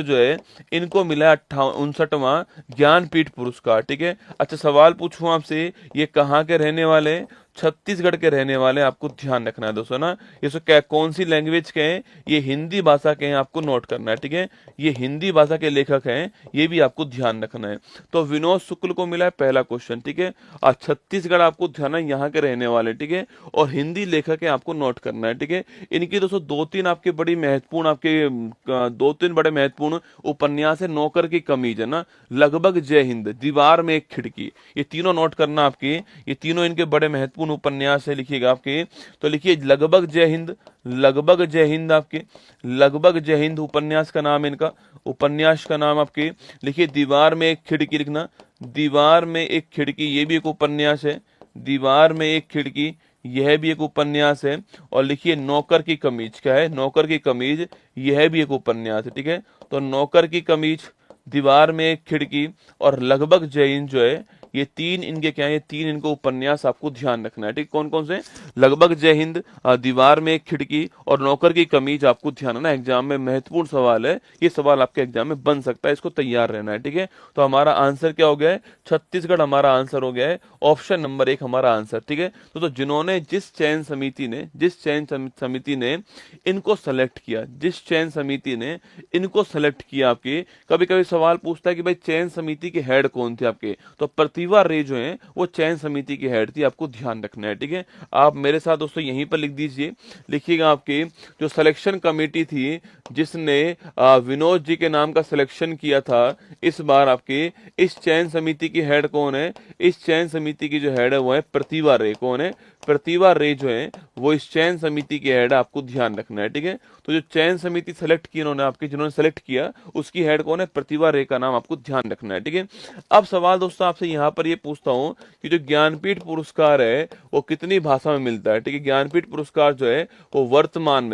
[SPEAKER 2] जो है इनको मिला 59वां ज्ञानपीठ पुरस्कार, ठीक है। अच्छा सवाल पूछूं आपसे, ये कहाँ के रहने वाले, छत्तीसगढ़ के रहने वाले, आपको ध्यान रखना है दोस्तों ना। ये कौन सी लैंग्वेज के हैं, ये हिंदी भाषा के हैं, आपको नोट करना है, ठीक है। ये हिंदी भाषा के लेखक हैं, ये भी आपको ध्यान रखना है। तो विनोद शुक्ल को मिला है पहला क्वेश्चन, ठीक है। और छत्तीसगढ़ आपको ध्यान है, यहाँ के रहने वाले, ठीक है, और हिंदी लेखक है, आपको नोट करना है, ठीक है। इनकी दोस्तों 2-3 आपके बड़ी महत्वपूर्ण आपके 2-3 बड़े महत्वपूर्ण उपन्यास है, नौकर की कमीज है ना, लगभग जय हिंद, दीवार में एक खिड़की, ये तीनों नोट करना आपके, ये तीनों इनके बड़े महत्वपूर्ण उपन्यास है, लिखिएगा आपके। तो लिखिए लगभग जय हिंद, आपके लगभग जय हिंद उपन्यास का नाम, इनका उपन्यास का नाम आपके लिखिए। दीवार में एक खिड़की लिखना, दीवार में एक खिड़की, ये भी एक उपन्यास है, दीवार में एक खिड़की, यह भी एक उपन्यास है। और लिखिए नौकर की कमीज, क्या है, नौकर की कमीज, यह भी एक उपन्यास है, ठीक है। तो नौकर की कमीज, दीवार में एक खिड़की और लगभग जय हिंद जो है ये 3 इनके क्या है, ये 3 इनको उपन्यास आपको ध्यान रखना है, ठीक। कौन कौन से? लगभग जय हिंद, दीवार में एक खिड़की और नौकर की कमीज आपको ध्यान रखना। एग्जाम में महत्वपूर्ण सवाल है, ये सवाल आपके एग्जाम में बन सकता है, इसको तैयार रहना है, ठीक है। तो हमारा आंसर क्या हो गया है? छत्तीसगढ़ हमारा आंसर हो गया है, ऑप्शन नंबर 1 हमारा आंसर, ठीक है। तो जिन्होंने जिस चयन समिति ने इनको सेलेक्ट किया, जिस चयन समिति ने इनको सेलेक्ट किया, आपके कभी कभी सवाल पूछता है कि भाई चयन समिति के हेड कौन थे आपके, तो प्रतिभा रे जो है वो चयन समिति की हेड थी, आपको ध्यान रखना है, ठीक है। आप मेरे साथ दोस्तों यहीं पर लिख दीजिए, लिखिएगा आपके जो सिलेक्शन कमेटी थी जिसने विनोद जी के नाम का सिलेक्शन किया था, इस बार आपके इस चयन समिति की हेड कौन है? इस चयन समिति की जो हेड है वो है प्रतिभा रे। कौन है? प्रतिभा रे जो है वो इस चयन समिति की हेड है, आपको ध्यान रखना है, ठीक है। तो जो चयन समिति सेलेक्ट की इन्होंने आपके, जिन्होंने सेलेक्ट किया उसकी हेड कौन है? प्रतिभा रे का नाम आपको ध्यान रखना है, ठीक है। अब सवाल दोस्तों आपसे यहाँ पर ये पूछता हूँ कि जो ज्ञानपीठ पुरस्कार है वो कितनी भाषा में मिलता है, ठीक है। ज्ञानपीठ पुरस्कार जो है वो वर्तमान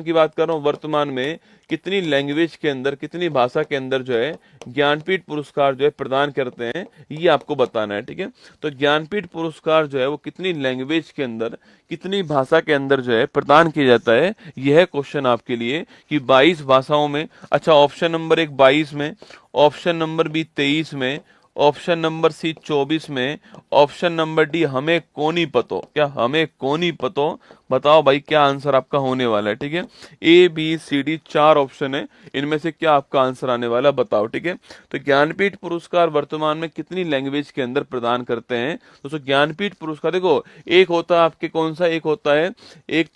[SPEAKER 2] की बात कर रहा हूँ, वर्तमान में कितनी लैंग्वेज के अंदर, कितनी भाषा के अंदर जो है ज्ञानपीठ पुरस्कार जो है प्रदान करते हैं, ये आपको बताना है, ठीक है। तो ज्ञानपीठ पुरस्कार जो है वो कितनी लैंग्वेज के अंदर, कितनी भाषा के अंदर जो है प्रदान किया जाता है, यह है क्वेश्चन आपके लिए कि 22 भाषाओं में। अच्छा, ऑप्शन नंबर 1 22 में, ऑप्शन नंबर बी 23 में, ऑप्शन नंबर सी 24 में, ऑप्शन नंबर डी हमें कोनी पतो। क्या हमें कोनी पतो? बताओ भाई क्या आंसर आपका होने वाला है, ठीक है। A B C D 4 option है, इनमें से क्या आपका आंसर आने वाला, बताओ, ठीक है। तो ज्ञानपीठ पुरस्कार वर्तमान में कितनी लैंग्वेज के अंदर प्रदान करते हैं दोस्तों? ज्ञानपीठ पुरस्कार देखो, एक होता है आपके कौन सा, एक होता है, एक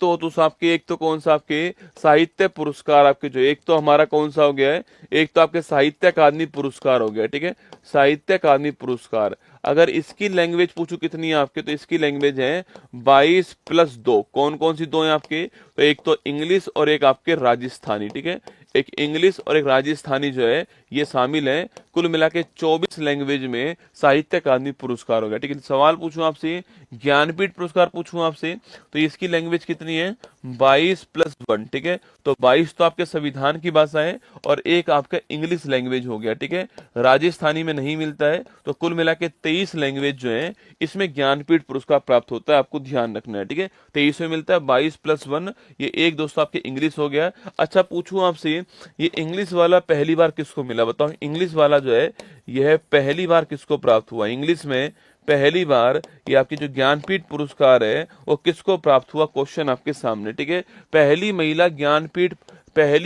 [SPEAKER 2] तो कौन सा आपके साहित्य पुरस्कार आपके, जो एक तो हमारा कौन सा हो गया है, एक तो आपके साहित्य अकादमी पुरस्कार हो गया, ठीक है। साहित्य अकादमी पुरस्कार, अगर इसकी लैंग्वेज पूछूं कितनी है आपके, तो इसकी लैंग्वेज है 22 + 2। कौन कौन सी 2 है आपके? तो एक तो इंग्लिश और एक आपके राजस्थानी, ठीक है। एक इंग्लिश और एक राजस्थानी जो है ये शामिल है, कुल मिला के 24 लैंग्वेज में साहित्य अकादमी पुरस्कार हो गया, ठीक है। सवाल पूछूं आपसे, ज्ञानपीठ पुरस्कार पूछूं आपसे, तो इसकी लैंग्वेज कितनी है? 22 + 1, ठीक है। तो 22 तो आपके संविधान की भाषा है और एक आपका इंग्लिश लैंग्वेज हो गया, ठीक है। राजस्थानी में नहीं मिलता है, तो कुल मिला के 23 लैंग्वेज जो है इसमें ज्ञानपीठ पुरस्कार प्राप्त होता है, आपको ध्यान रखना है, ठीक है। 23 में मिलता है, 22 + 1, ये एक दोस्तों आपके इंग्लिश हो गया। अच्छा, पूछूं आपसे, ये इंग्लिश वाला पहली बार किसको मिला, बताओ। इंग्लिश वाला जो है यह पहली बार किसको प्राप्त हुआ? इंग्लिश में पहली बार ये आपकी जो ज्ञानपीठ पुरस्कार है वो किसको प्राप्त हुआ? क्वेश्चन आपके सामने, ठीक है। पहली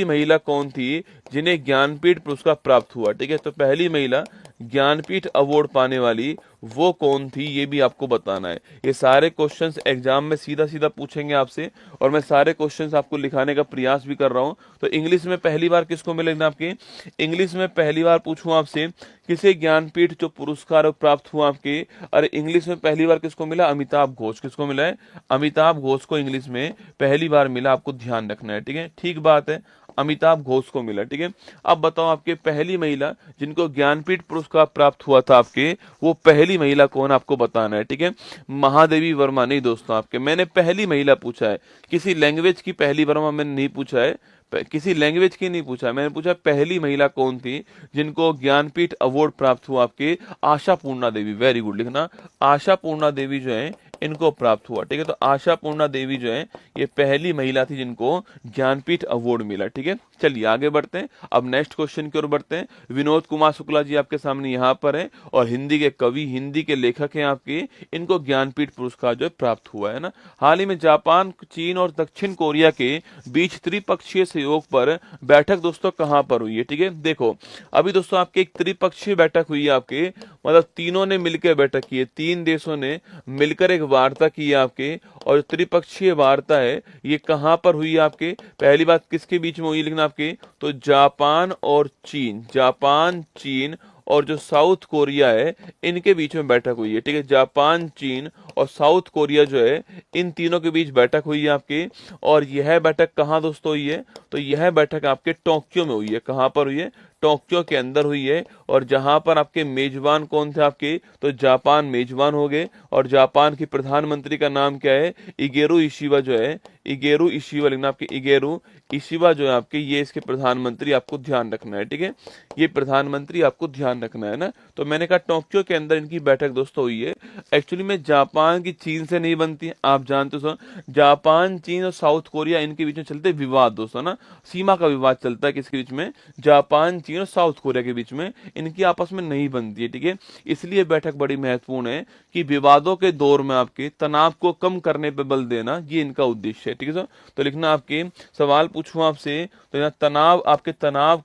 [SPEAKER 2] महिला कौन थी जिन्हें ज्ञानपीठ पुरस्कार प्राप्त हुआ, ठीक है। तो पहली महिला ज्ञानपीठ अवार्ड पाने वाली वो कौन थी, ये भी आपको बताना है। ये सारे क्वेश्चंस एग्जाम में सीधा सीधा पूछेंगे आपसे और मैं सारे क्वेश्चंस आपको लिखाने का प्रयास भी कर रहा हूं। तो इंग्लिश में पहली बार किसको मिलेगा आपके? इंग्लिश में पहली बार पूछूं आपसे, किसे ज्ञानपीठ जो पुरस्कार प्राप्त हुआ आपके? अरे इंग्लिश में पहली बार किसको मिला? अमिताभ घोष। किसको मिला है? अमिताभ घोष को इंग्लिश में पहली बार मिला, आपको ध्यान रखना है, ठीक है। ठीक बात है, अमिताभ घोष को मिला, ठीक है। अब बताओ आपके पहली महिला जिनको ज्ञानपीठ पुरस्कार प्राप्त हुआ था आपके, वो पहली महिला कौन, आपको बताना है, ठीक है। महादेवी वर्मा नहीं दोस्तों, आपके मैंने पहली महिला पूछा है, किसी लैंग्वेज की पहली वर्मा मैंने नहीं पूछा है, किसी लैंग्वेज की नहीं पूछा, मैंने पूछा पहली महिला कौन थी जिनको ज्ञानपीठ अवार्ड प्राप्त हुआ आपके? आशा पूर्णा देवी। वेरी गुड, लिखना आशा पूर्णा देवी जो है इनको प्राप्त हुआ, ठीक है। तो आशा पूर्णा देवी जो है ये पहली महिला थी जिनको ज्ञानपीठ अवार्ड मिला, ठीक है। चलिए आगे बढ़ते हैं, अब नेक्स्ट क्वेश्चन की ओर बढ़ते हैं। विनोद कुमार शुक्ला जी आपके सामने यहाँ पर है और हिंदी के कवि, हिंदी के लेखक हैं आपके, इनको ज्ञानपीठ पुरस्कार जो है प्राप्त हुआ है ना। हाल ही में जापान, चीन और दक्षिण कोरिया के बीच त्रिपक्षीय सहयोग पर बैठक दोस्तों कहाँ पर हुई है, ठीक है। देखो अभी दोस्तों आपके एक त्रिपक्षीय बैठक हुई है आपके, मतलब तीनों ने मिलकर बैठक की है, 3 देशों ने मिलकर एक वार्ता की है आपके, और त्रिपक्षीय वार्ता है ये कहां पर हुई है आपके? पहली बात किसके बीच में हुई लिखना आपके, तो जापान और चीन, जापान, चीन और जो साउथ कोरिया है इनके बीच में बैठक हुई है, ठीक है। जापान, चीन और साउथ कोरिया जो है इन तीनों के बीच बैठक हुई है आपके, और यह बैठक कहाँ दोस्तों हुई है? तो यह बैठक आपके टोक्यो में हुई है। कहां पर हुई है? टोक्यो के अंदर हुई है। और जहां पर आपके मेजबान कौन थे आपके? तो जापान मेजबान हो गए, और जापान की प्रधानमंत्री का नाम क्या है? इगेरू इशिबा जो है इगेरू इशिवा लिखना, आपके इगेरू इशिवा जो है आपके, ये इसके प्रधानमंत्री आपको ध्यान रखना है, ठीक है, ये प्रधानमंत्री आपको ध्यान रखना है ना। तो मैंने कहा टोक्यो के अंदर इनकी बैठक दोस्तों हुई है। एक्चुअली में जापान की चीन से नहीं बनती है, आप जानते हो जापान, चीन और साउथ कोरिया इनके बीच में चलते विवाद दोस्तों ना, सीमा का विवाद चलता है किसके बीच में, जापान, चीन और साउथ कोरिया के बीच में, इनकी आपस में नहीं बनती है, ठीक है। इसलिए बैठक बड़ी महत्वपूर्ण है कि विवादों के दौर में आपके तनाव को कम करने पर बल देना, ये इनका उद्देश्य है, ठीक है सर। तो लिखना, आपके सवाल पूछूं आपसे तो यहाँ तनाव, आपके तनाव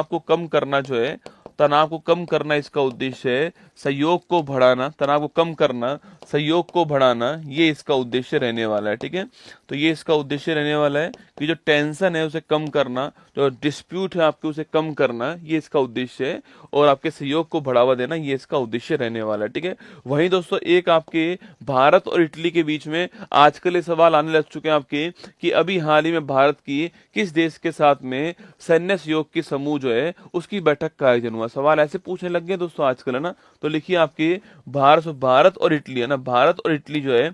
[SPEAKER 2] को कम करना जो है, तनाव को कम करना इसका उद्देश्य है, सहयोग को बढ़ाना, तनाव को कम करना, सहयोग को बढ़ाना, ये इसका उद्देश्य रहने वाला है, ठीक है। तो ये इसका उद्देश्य रहने वाला है कि जो टेंशन है उसे कम करना, जो डिस्प्यूट है आपके उसे कम करना, ये इसका उद्देश्य है, और आपके सहयोग को बढ़ावा देना, ये इसका उद्देश्य रहने वाला है, ठीक है। वहीं दोस्तों एक आपके भारत और इटली के बीच में आजकल ये सवाल आने लग चुके हैं आपके कि अभी हाल ही में भारत की किस देश के साथ में सैन्य सहयोग की समूह जो है उसकी बैठक का आयोजन हुआ, सवाल ऐसे पूछने लग गए दोस्तों आजकल, है ना। तो लिखिए आपके भारत और इटली, है ना, भारत और इटली जो है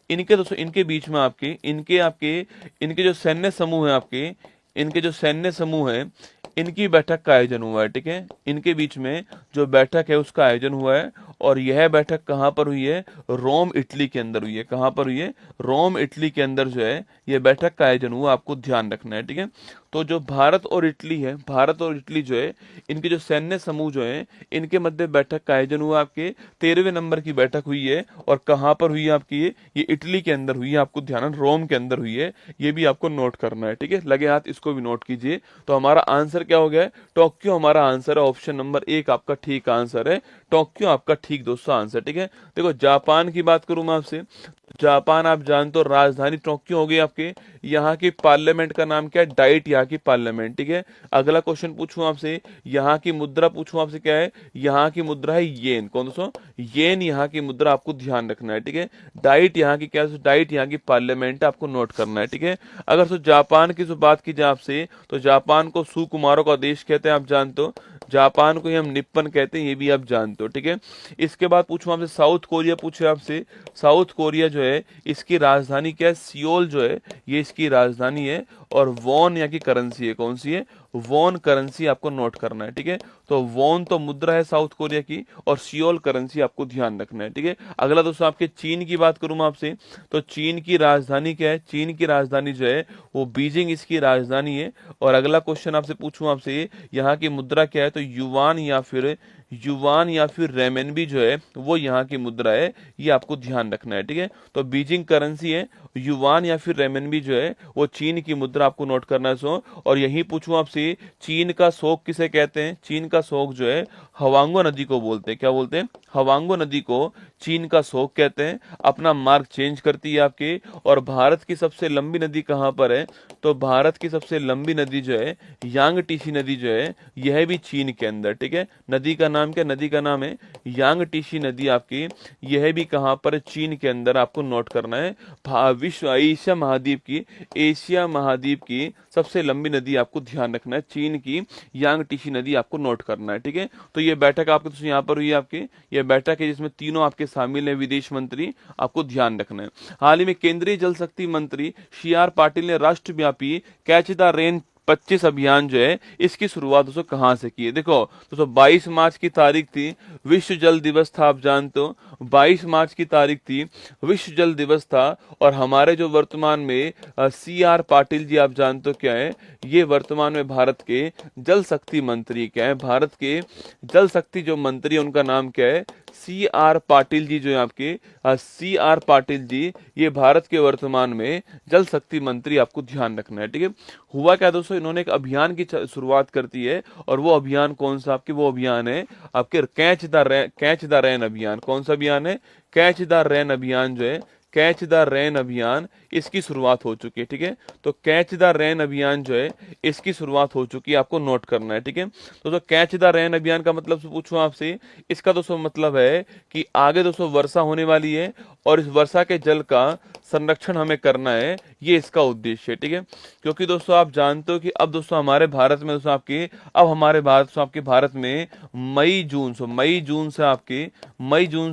[SPEAKER 2] इनके दोस्तों, इनके बीच में इनके जो सैन्य समूह है आपके, इनके जो सैन्य समूह है इनकी बैठक का आयोजन हुआ है, ठीक है। इनके बीच में जो बैठक है उसका आयोजन हुआ है, और यह बैठक कहाँ पर हुई है, रोम इटली के अंदर हुई है। कहाँ पर हुई है, रोम इटली के अंदर जो है यह बैठक का आयोजन हुआ, आपको ध्यान रखना है, ठीक है। तो जो भारत और इटली है, भारत और इटली जो है इनके जो सैन्य समूह जो है इनके मध्य बैठक का आयोजन हुआ, आपके 13वें नंबर की बैठक हुई है, और कहाँ पर हुई है आपकी, ये इटली के अंदर हुई है, आपको ध्यान, रोम के अंदर हुई है, ये भी आपको नोट करना है, ठीक है। लगे हाथ इसको भी नोट कीजिए। तो हमारा आंसर क्या हो गया है, टोक्यो हमारा आंसर है, ऑप्शन नंबर 1 आपका ठीक आंसर है, टोक्यो आपका ठीक दोस्तों आंसर, ठीक है। देखो जापान की बात करूं मैं आपसे, जापान आप जानते हो राजधानी टोक्यो हो गई आपके, यहाँ की पार्लियामेंट का नाम क्या है, डाइट, यहाँ की पार्लियामेंट, ठीक है। अगला क्वेश्चन पूछूं आपसे, यहाँ की मुद्रा पूछूं आपसे, क्या है, यहाँ की मुद्रा है येन, कौन दोस्तों, येन यहाँ की मुद्रा, आपको ध्यान रखना है, ठीक है। डाइट यहाँ की क्या, डाइट यहाँ की पार्लियामेंट, आपको नोट करना है, ठीक है। अगर तो जापान की जो बात की जाए आपसे, तो जापान को सुकुमारों का देश कहते हैं, आप जानते हो, जापान को ही हम निप्पन कहते हैं, ये भी आप जानते हो, ठीक है। इसके बाद पूछूं आपसे साउथ कोरिया, पूछे आपसे साउथ कोरिया जो है इसकी राजधानी क्या है, सियोल जो है ये इसकी राजधानी है, और वॉन यहाँ की करेंसी है, कौन सी है, वॉन करेंसी, आपको नोट करना है, ठीक है। तो वॉन तो मुद्रा है साउथ कोरिया की, और सियोल करेंसी आपको ध्यान रखना है, ठीक है। अगला दोस्तों आपके चीन की बात करूं मैं आपसे, तो चीन की राजधानी क्या है, चीन की राजधानी जो है वो बीजिंग इसकी राजधानी है। और अगला क्वेश्चन आपसे पूछूं आपसे, यहाँ की मुद्रा क्या है, तो युवान या फिर रेमेनबी जो है वो यहाँ की मुद्रा है, ये आपको ध्यान रखना है, ठीक है। तो बीजिंग करेंसी है, युवान या फिर रेमेनबी जो है वो चीन की मुद्रा, आपको नोट करना है। सो और यही पूछूं आपसे, चीन का शोक किसे कहते हैं, चीन का शोक जो है हवांगो नदी को बोलते हैं, क्या बोलते हैं, हवांगो नदी को चीन का शोक कहते हैं। अपना मार्ग चेंज करती है आपके, और भारत की सबसे लंबी नदी कहाँ पर है, तो भारत की सबसे लंबी नदी जो है यांगटीसी नदी जो है यह भी चीन के अंदर, ठीक है। नदी का नाम क्या, नदी का नाम है यांगटीसी नदी, आपकी यह भी कहाँ पर, चीन के अंदर, आपको नोट करना है। विश्व एशिया महाद्वीप की सबसे लंबी नदी, आपको ध्यान रखना है, चीन की यांगटीसी नदी, आपको नोट करना है, ठीक है। तो ये बैठक आपके तो यहाँ पर हुई है, आपकी ये बैठक है जिसमें तीनों आपके शामिल है विदेश मंत्री, आपको ध्यान रखना है। हाल ही में केंद्रीय जल शक्ति मंत्री CR पाटिल ने राष्ट्रव्यापी कैच द रेन 25 अभियान जो है इसकी शुरुआत दोस्तों कहाँ से की है, देखो दोस्तों 22 मार्च की तारीख थी, विश्व जल दिवस था, आप जानते हो 22 मार्च की तारीख थी, विश्व जल दिवस था। और हमारे जो वर्तमान में CR पाटिल जी, आप जानते हो क्या है, ये वर्तमान में भारत के जल शक्ति मंत्री, क्या है, भारत के जल शक्ति जो मंत्री है उनका नाम क्या है, CR पाटिल जी जो है आपके, CR पाटिल जी ये भारत के वर्तमान में जल शक्ति मंत्री, आपको ध्यान रखना है, ठीक है। हुआ क्या दोस्तों, इन्होंने एक अभियान की शुरुआत करती है, और वो अभियान कौन सा आपके, वो अभियान है आपके कैच द रेन अभियान। कौन सा अभियान है, कैच द रेन अभियान जो है, कैच द रेन अभियान इसकी शुरुआत हो चुकी है, ठीक है। तो कैच द रेन अभियान जो है इसकी शुरुआत हो चुकी है, आपको नोट करना है, ठीक है। तो कैच द रेन अभियान का मतलब पूछूं आपसे, इसका दोस्तों मतलब है कि आगे दोस्तों वर्षा होने वाली है, और इस वर्षा के जल का संरक्षण हमें करना है, ये इसका उद्देश्य है, ठीक है। क्योंकि दोस्तों आप जानते हो कि अब दोस्तों हमारे भारत में दोस्तों आपके भारत में मई जून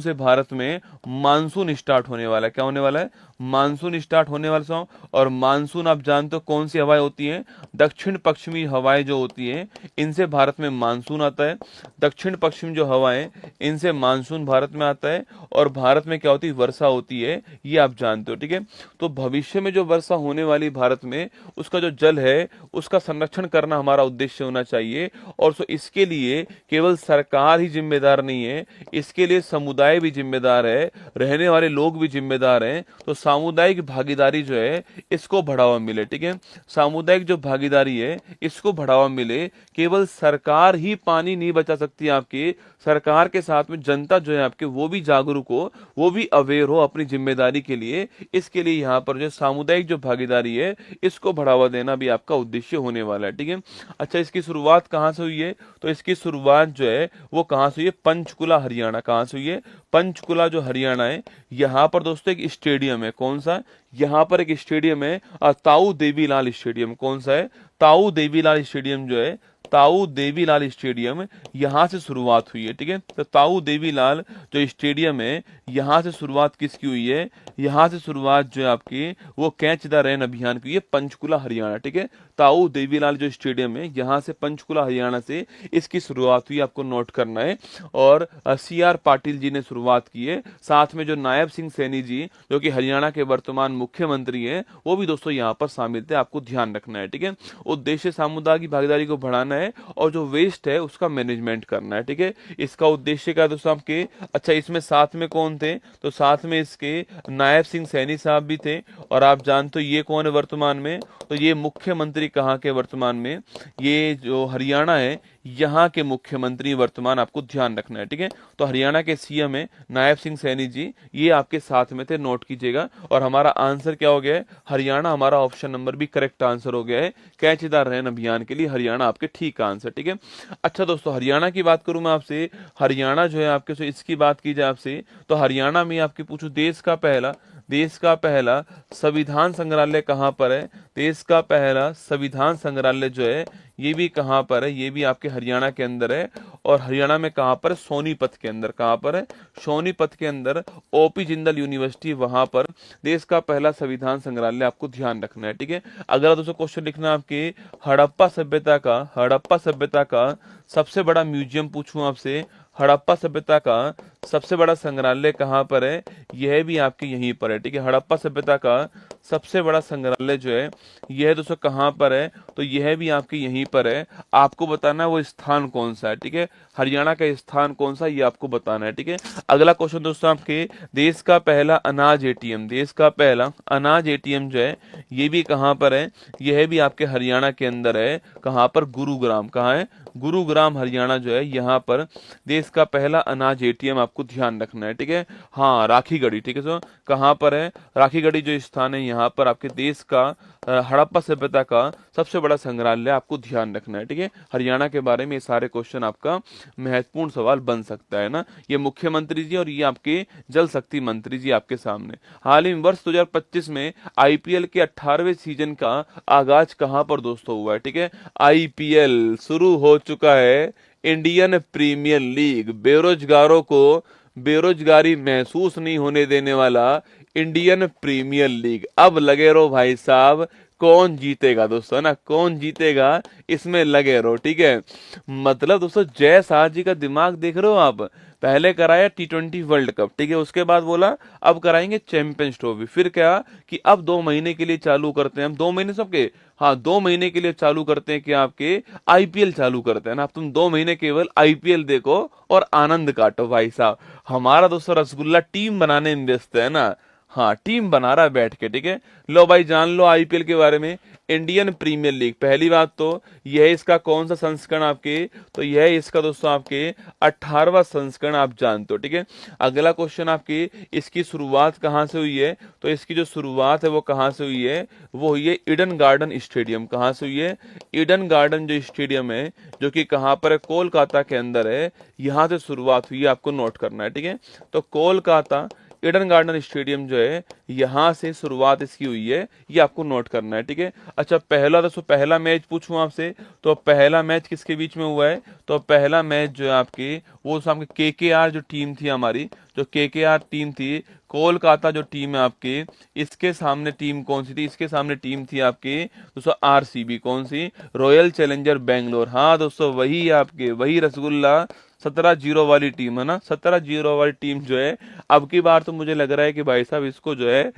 [SPEAKER 2] से भारत में मानसून स्टार्ट होने वाला है, क्या होने वाला है, मानसून स्टार्ट होने वाला हूँ। और मानसून आप जानते हो कौन सी हवाएं होती हैं, दक्षिण पश्चिमी हवाएं जो होती हैं इनसे भारत में मानसून आता है। दक्षिण पश्चिम जो हवाएं इनसे मानसून भारत में आता है और भारत में क्या होती है, वर्षा होती है, ये आप जानते हो, ठीक है। तो भविष्य में जो वर्षा होने वाली भारत में, उसका जो जल है उसका संरक्षण करना हमारा उद्देश्य होना चाहिए। और सो इसके लिए केवल सरकार ही जिम्मेदार नहीं है, इसके लिए समुदाय भी जिम्मेदार है, रहने वाले लोग भी जिम्मेदार हैं। तो सामुदायिक भागीदारी जो है इसको बढ़ावा मिले, ठीक है। सामुदायिक जो भागीदारी है इसको बढ़ावा मिले। केवल सरकार ही पानी नहीं बचा सकती आपकी, सरकार के साथ में जनता जो है आपके वो भी जागरूक हो, वो भी अवेयर हो अपनी जिम्मेदारी के लिए। इसके लिए यहाँ पर जो सामुदायिक जो भागीदारी है इसको बढ़ावा देना भी आपका उद्देश्य होने वाला है, ठीक है। अच्छा, इसकी शुरुआत कहाँ से हुई है, तो इसकी शुरुआत जो है वो कहाँ से हुई है, पंचकुला हरियाणा। कहाँ से हुई है, पंचकुला जो हरियाणा है। यहाँ पर दोस्तों एक स्टेडियम है, कौन सा, यहाँ पर एक स्टेडियम है ताऊ देवीलाल स्टेडियम। कौन सा है, ताऊ देवीलाल स्टेडियम जो है, ताऊ देवीलाल स्टेडियम, यहाँ से शुरुआत हुई है, ठीक है। तो ताऊ देवीलाल जो स्टेडियम है यहाँ से शुरुआत किसकी हुई है, यहाँ से शुरुआत जो है आपकी वो कैच द रेन अभियान की हुई है, पंचकुला हरियाणा, ठीक है। ताऊ देवीलाल जो स्टेडियम है यहाँ से पंचकुला हरियाणा से इसकी शुरुआत हुई, आपको नोट करना है। और CR पाटिल जी ने शुरुआत की है, साथ में जो नायब सिंह सैनी जी जो कि हरियाणा के वर्तमान मुख्यमंत्री हैं वो भी दोस्तों यहाँ पर शामिल थे, आपको ध्यान रखना है, ठीक है। उद्देश्य सामुदायिक की भागीदारी को बढ़ाना है और जो वेस्ट है उसका मैनेजमेंट करना है, ठीक है। इसका उद्देश्य क्या दोस्तों आपके, अच्छा इसमें साथ में कौन थे, तो साथ में इसके नायब सिंह सैनी साहब भी थे। और आप जानते हो ये कौन है वर्तमान में, तो ये मुख्यमंत्री कहाँ के वर्तमान में, ये जो हरियाणा है यहाँ के मुख्यमंत्री वर्तमान, आपको ध्यान रखना है, ठीक है। तो हरियाणा के CM है नायब सिंह सैनी जी, ये आपके साथ में थे, नोट कीजिएगा। और हमारा आंसर क्या हो गया है, हरियाणा, हमारा ऑप्शन नंबर भी करेक्ट आंसर हो गया है। कैच द रेन अभियान के लिए हरियाणा आपके ठीक आंसर, ठीक है। अच्छा दोस्तों, हरियाणा की बात करूं मैं आपसे, हरियाणा जो है आपके, से इसकी बात की जाए आपसे, तो हरियाणा में आपके पूछूं देश का पहला संविधान संग्रहालय कहाँ पर है। देश का पहला संविधान संग्रहालय जो है ये भी कहाँ पर है, ये भी आपके हरियाणा के अंदर है। और हरियाणा में कहाँ पर है, सोनीपत के अंदर। कहाँ पर है, सोनीपत के अंदर, OP जिंदल यूनिवर्सिटी, वहां पर देश का पहला संविधान संग्रहालय, आपको ध्यान रखना है, ठीक है। अगला दोस्तों क्वेश्चन लिखना आपके, हड़प्पा सभ्यता का सबसे बड़ा म्यूजियम पूछूं आपसे, हड़प्पा सभ्यता का सबसे बड़ा संग्रहालय कहाँ पर है, यह भी आपके यहीं पर है, ठीक है। हड़प्पा सभ्यता का सबसे बड़ा संग्रहालय जो है यह दोस्तों कहाँ पर है, तो यह भी आपके यहीं पर है। आपको बताना है वो स्थान कौन सा है, ठीक है। हरियाणा का स्थान कौन सा, ये आपको बताना है, ठीक है। अगला क्वेश्चन दोस्तों आपके, देश का पहला अनाज ATM, देश का पहला अनाज ATM जो है ये भी कहाँ पर है, यह भी आपके हरियाणा के अंदर है। कहाँ पर, गुरुग्राम। कहाँ है, गुरुग्राम हरियाणा जो है, यहाँ पर देश का पहला अनाज ATM, आपको ध्यान रखना है, ठीक है। हाँ, राखीगढ़ी, ठीक है। सो कहाँ पर है, राखीगढ़ी जो स्थान है यहाँ पर आपके देश का हड़प्पा सभ्यता का सबसे बड़ा संग्रहालय, आपको ध्यान रखना है, ठीक है। हरियाणा के बारे में ये सारे क्वेश्चन आपका महत्वपूर्ण सवाल बन सकता है ना। ये मुख्यमंत्री जी और ये आपके जल शक्ति मंत्री जी आपके सामने। हाल ही में वर्ष 2025 में IPL के 18वें सीजन का आगाज कहाँ पर दोस्तों हुआ है, ठीक है। IPL शुरू हो चुका है, इंडियन प्रीमियर लीग, बेरोजगारों को बेरोजगारी महसूस नहीं होने देने वाला इंडियन प्रीमियर लीग। अब लगे रहो भाई साहब, कौन जीतेगा दोस्तों, ना कौन जीतेगा इसमें लगे रहो, ठीक है। मतलब दोस्तों जय शाह जी का दिमाग देख रहे हो आप, पहले कराया T20 वर्ल्ड कप, ठीक है, उसके बाद बोला अब कराएंगे चैंपियंस ट्रॉफी, फिर क्या कि अब 2 महीने के लिए चालू करते हैं हम, 2 महीने सबके, हाँ 2 महीने के लिए चालू करते हैं कि आपके IPL चालू करते हैं ना। अब तुम 2 महीने केवल IPL देखो और आनंद काटो भाई साहब। हमारा दोस्तों रसगुल्ला टीम बनाने में व्यस्त है ना, हाँ टीम बना रहा है बैठ के, ठीक है। लो भाई जान लो IPL के बारे में। इंडियन प्रीमियर लीग, पहली बात तो यह इसका कौन सा संस्करण आपके, तो यह इसका दोस्तों आपके 18वां संस्करण, आप जानते हो, ठीक है। अगला क्वेश्चन आपकी, इसकी शुरुआत कहाँ से हुई है, तो इसकी जो शुरुआत है वो कहाँ से हुई है, वो हुई है ईडन गार्डन स्टेडियम। कहाँ से हुई है, ईडन गार्डन जो स्टेडियम है जो कि कहाँ पर है, कोलकाता के अंदर है, यहाँ से शुरुआत हुई है, आपको नोट करना है, ठीक है। तो कोलकाता ईडन गार्डन स्टेडियम जो है यहाँ से शुरुआत इसकी हुई है, ये आपको नोट करना है, ठीक है। अच्छा पहला दोस्तों पहला मैच पूछूं आपसे, तो पहला मैच किसके बीच में हुआ है, तो पहला मैच जो है आपकी वो सामने केकेआर जो टीम थी हमारी, जो केकेआर टीम थी, कोलकाता जो टीम है आपकी, इसके सामने टीम कौन सी थी, इसके सामने टीम थी आपकी दोस्तों आरसीबी, कौन सी, रॉयल चैलेंजर बैंगलोर। हाँ दोस्तों वही आपके वही रसगुल्ला 17-0 वाली टीम है ना, 17-0 वाली टीम जो है अब की बार तो मुझे लग रहा है कि भाई साहब इसको जो है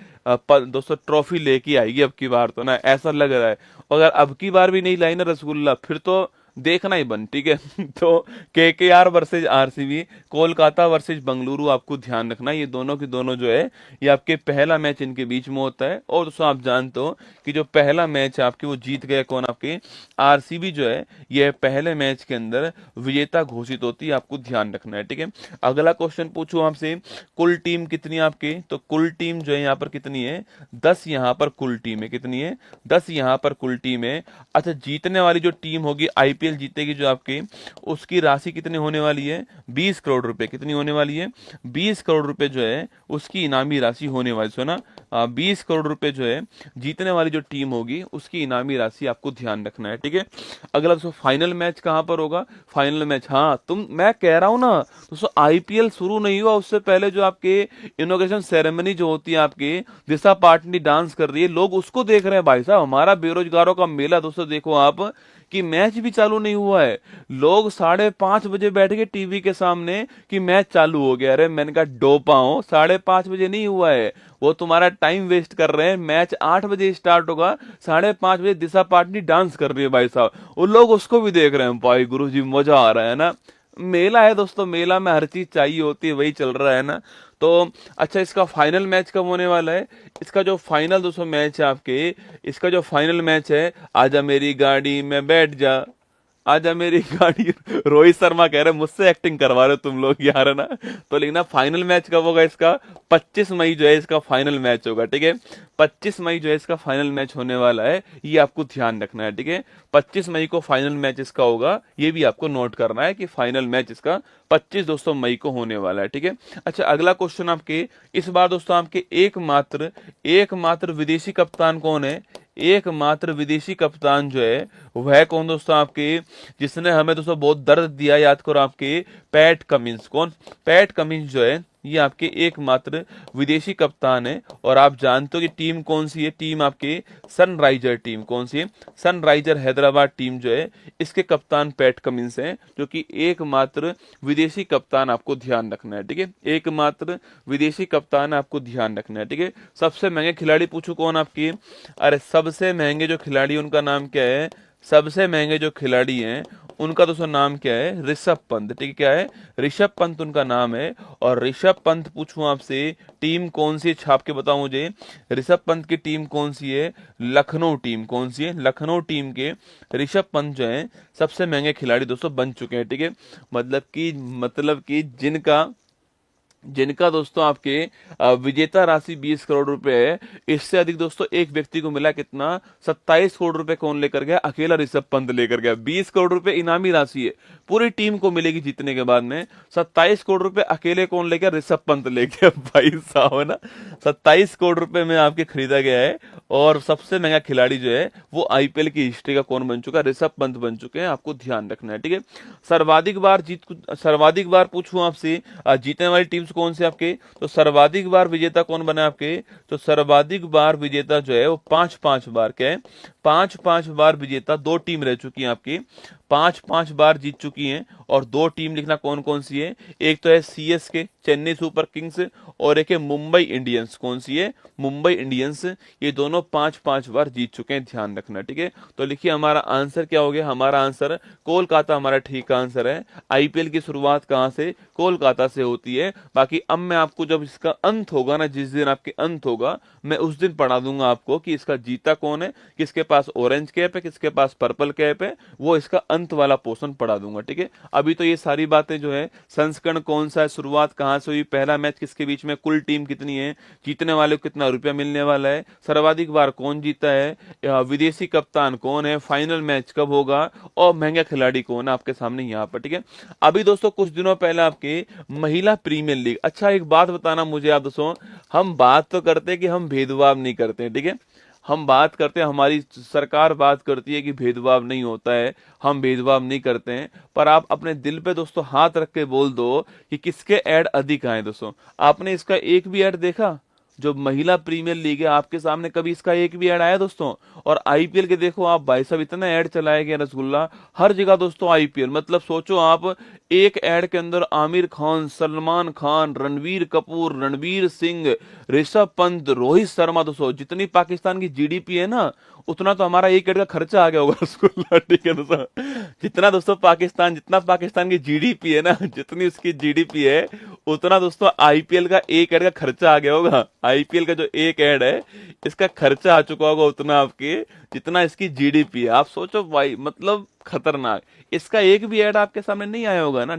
[SPEAKER 2] दोस्तों ट्रॉफी लेके आएगी अब की बार, तो ना ऐसा लग रहा है। अगर अब की बार भी नहीं लाई ना रसगुल्ला फिर तो देखना ही बंद, ठीक है। तो KKR versus RCB, Kolkata versus Bengaluru, आपको ध्यान रखना ये दोनों के दोनों जो है ये आपके पहला मैच इनके बीच में होता है। और दोस्तों आप जानते हो कि जो पहला मैच है आपके वो जीत गए कौन, आपके आरसीबी जो है ये पहले मैच के अंदर विजेता घोषित होती है, आपको ध्यान रखना है, ठीक है। अगला क्वेश्चन पूछूं आपसे, कुल टीम कितनी है आपकी, तो कुल टीम जो है यहाँ पर कितनी है, 10 यहाँ पर कुल टीम है, कितनी है, 10 यहाँ पर कुल टीम है। अच्छा जीतने वाली जो टीम होगी आईपीएल जीतेगी जो आपकी, उसकी राशि कितनी होने वाली है, 20 करोड़ रुपए, कितनी होने वाली है, 20 करोड़ रुपए जो है उसकी इनामी राशि होने वाली, सुना 20 करोड़ रुपए जो है जीतने वाली जो टीम होगी उसकी इनामी राशि, आपको ध्यान रखना है, ठीक है। अगला दोस्तों फाइनल मैच कहां पर होगा, फाइनल मैच, हाँ मैं कह रहा हूं ना दोस्तों आईपीएल शुरू नहीं हुआ उससे पहले जो आपके इनॉग्रेशन सेरेमनी जो होती है आपकी, दिशा पाटनी डांस कर रही है, लोग उसको देख रहे हैं भाई साहब, हमारा बेरोजगारों का मेला दोस्तों देखो आप कि मैच भी चालू नहीं हुआ है, लोग 5:30 बजे बैठ के टीवी के सामने कि मैच चालू हो गया। अरे मैंने कहा डोपा हो, 5:30 बजे नहीं हुआ है, वो तुम्हारा टाइम वेस्ट कर रहे हैं। मैच 8 बजे स्टार्ट होगा, 5:30 बजे दिशा पाटनी डांस कर रही है भाई साहब, वो लोग उसको भी देख रहे हैं। भाई गुरुजी मजा आ रहा है ना, मेला है दोस्तों, मेला में हर चीज चाहिए होती है, वही चल रहा है ना। तो अच्छा इसका फाइनल मैच कब होने वाला है, इसका जो फाइनल दोस्तों मैच है आपके, इसका जो फाइनल मैच है, आजा मेरी गाड़ी में बैठ जा, आजा मेरी गाड़ी, रोहित शर्मा कह रहे मुझसे एक्टिंग करवा रहे हो तुम लोग यार, है ना। तो लेकिन फाइनल मैच कब होगा इसका, 25 मई जो है इसका फाइनल मैच होगा, ठीक है। 25 मई जो है इसका फाइनल मैच होने वाला है, ये आपको ध्यान रखना है, ठीक है। 25 मई को फाइनल मैच इसका होगा, ये भी आपको नोट करना है कि फाइनल मैच इसका 25 दोस्तों मई को होने वाला है, ठीक है। अच्छा अगला क्वेश्चन आपके, इस बार दोस्तों आपके एकमात्र विदेशी कप्तान कौन है, एकमात्र विदेशी कप्तान जो है वह कौन दोस्तों आपके, जिसने हमें दोस्तों बहुत दर्द दिया, याद करो आपके पैट कमिंस, कौन, पैट कमिंस जो है ये आपके एकमात्र विदेशी कप्तान है। और आप जानते हो कि टीम कौन सी है, टीम आपके सनराइजर टीम, कौन सी है, सनराइजर हैदराबाद टीम जो है इसके कप्तान पैट कमिंस हैं, जो कि एकमात्र विदेशी कप्तान, आपको ध्यान रखना है, ठीक है। एकमात्र विदेशी कप्तान आपको ध्यान रखना है, ठीक है। सबसे महंगे खिलाड़ी पूछू कौन आपकी, अरे सबसे महंगे जो खिलाड़ी उनका नाम क्या है, सबसे महंगे जो खिलाड़ी हैं उनका दोस्तों नाम क्या है, ऋषभ पंत, ठीक है, क्या है, ऋषभ पंत उनका नाम है। और ऋषभ पंत पूछूं आपसे टीम कौन सी है, छाप के बताओ मुझे, ऋषभ पंत की टीम कौन सी है, लखनऊ टीम, कौन सी है, लखनऊ टीम के ऋषभ पंत जो है सबसे महंगे खिलाड़ी दोस्तों बन चुके हैं, ठीक है। मतलब कि जिनका दोस्तों आपके विजेता राशि 20 करोड़ रुपए है, इससे अधिक दोस्तों एक व्यक्ति को मिला कितना, 27 करोड़ रुपए कौन लेकर गया, अकेला ऋषभ पंत लेकर गया। 20 करोड़ रुपए इनामी राशि है, पूरी टीम को मिलेगी जीतने के बाद में, 27 करोड़ रुपए अकेले कौन ले गया, ऋषभ पंत ले गया भाई साहब, है ना। 27 करोड़ रुपए में आपके खरीदा गया है। और सबसे महंगा खिलाड़ी जो है वो आईपीएल की हिस्ट्री का कौन बन चुका है, ऋषभ पंत बन चुके हैं, आपको ध्यान रखना है, ठीक है। सर्वाधिक बार पूछूं आपसे जीतने वाली टीम्स कौन से आपके, तो सर्वाधिक बार विजेता कौन बना आपके, तो सर्वाधिक बार विजेता जो है वो 5-5 बार, क्या है, 5-5 बार विजेता दो टीम रह चुकी है आपकी, 5-5 बार जीत चुकी हैं। और दो टीम लिखना कौन कौन सी है, एक तो है सीएसके चेन्नई सुपर किंग्स, और एक है मुंबई इंडियंस, कौन सी है, मुंबई इंडियंस। ये दोनों 5-5 बार जीत चुके हैं, ध्यान रखना, ठीक है। तो लिखिए हमारा आंसर क्या हो गया, हमारा आंसर कोलकाता हमारा ठीक आंसर है। आईपीएल की शुरुआत कहां से, कोलकाता से होती है। बाकी अब मैं आपको जब इसका अंत होगा ना, जिस दिन आपके अंत होगा मैं उस दिन पढ़ा दूंगा आपको कि इसका जीता कौन है, किसके पास ऑरेंज कैप है, किसके पास पर्पल कैप है, वो इसका अंत वाला पोर्शन पढ़ा दूंगा, ठीक है। अभी तो ये सारी बातें जो है संस्करण कौन सा है, शुरुआत कहां कहाँ से हुई, पहला मैच किसके बीच में, कुल टीम कितनी है, जीतने वाले को कितना रुपया मिलने वाला है, सर्वाधिक बार कौन जीता है, विदेशी कप्तान कौन है, फाइनल मैच कब होगा, और महंगा खिलाड़ी कौन है आपके सामने यहाँ पर। ठीक है, अभी दोस्तों कुछ दिनों पहले आपकी महिला प्रीमियर लीग, अच्छा एक बात बताना मुझे आप दोस्तों, हम बात तो करते हैं कि हम भेदभाव नहीं करते हैं, ठीक है, हम बात करते हैं, हमारी सरकार बात करती है कि भेदभाव नहीं होता है, हम भेदभाव नहीं करते हैं, पर आप अपने दिल पे दोस्तों हाथ रख के बोल दो कि किसके ऐड अधिक आए। दोस्तों आपने इसका एक भी ऐड देखा, जो महिला प्रीमियर लीग है आपके सामने कभी इसका एक भी ऐड आया दोस्तों? और आईपीएल के देखो आप भाई साहब, इतना ऐड चलाए गए रसगुल्ला, हर जगह दोस्तों आईपीएल, मतलब सोचो आप, एक ऐड के अंदर आमिर खान, सलमान खान, रणवीर कपूर, रणवीर सिंह, ऋषभ पंत, रोहित शर्मा, दोस्तों जितनी पाकिस्तान की जीडीपी है ना, उतना तो हमारा एक ऐड का खर्चा आ गया होगा रसगुल्ला। ठीक है दोस्तों, जितना दोस्तों पाकिस्तान की जीडीपी है ना, जितनी उसकी जीडीपी है, उतना दोस्तों आईपीएल का एक ऐड का खर्चा आ गया होगा। आईपीएल का जो एक ऐड है, इसका खर्चा आ चुका होगा उतना आपके, जितना इसकी जीडीपी है। आप सोचो भाई, मतलब खतरनाक, इसका एक भी ऐड आपके सामने नहीं आया होगा ना,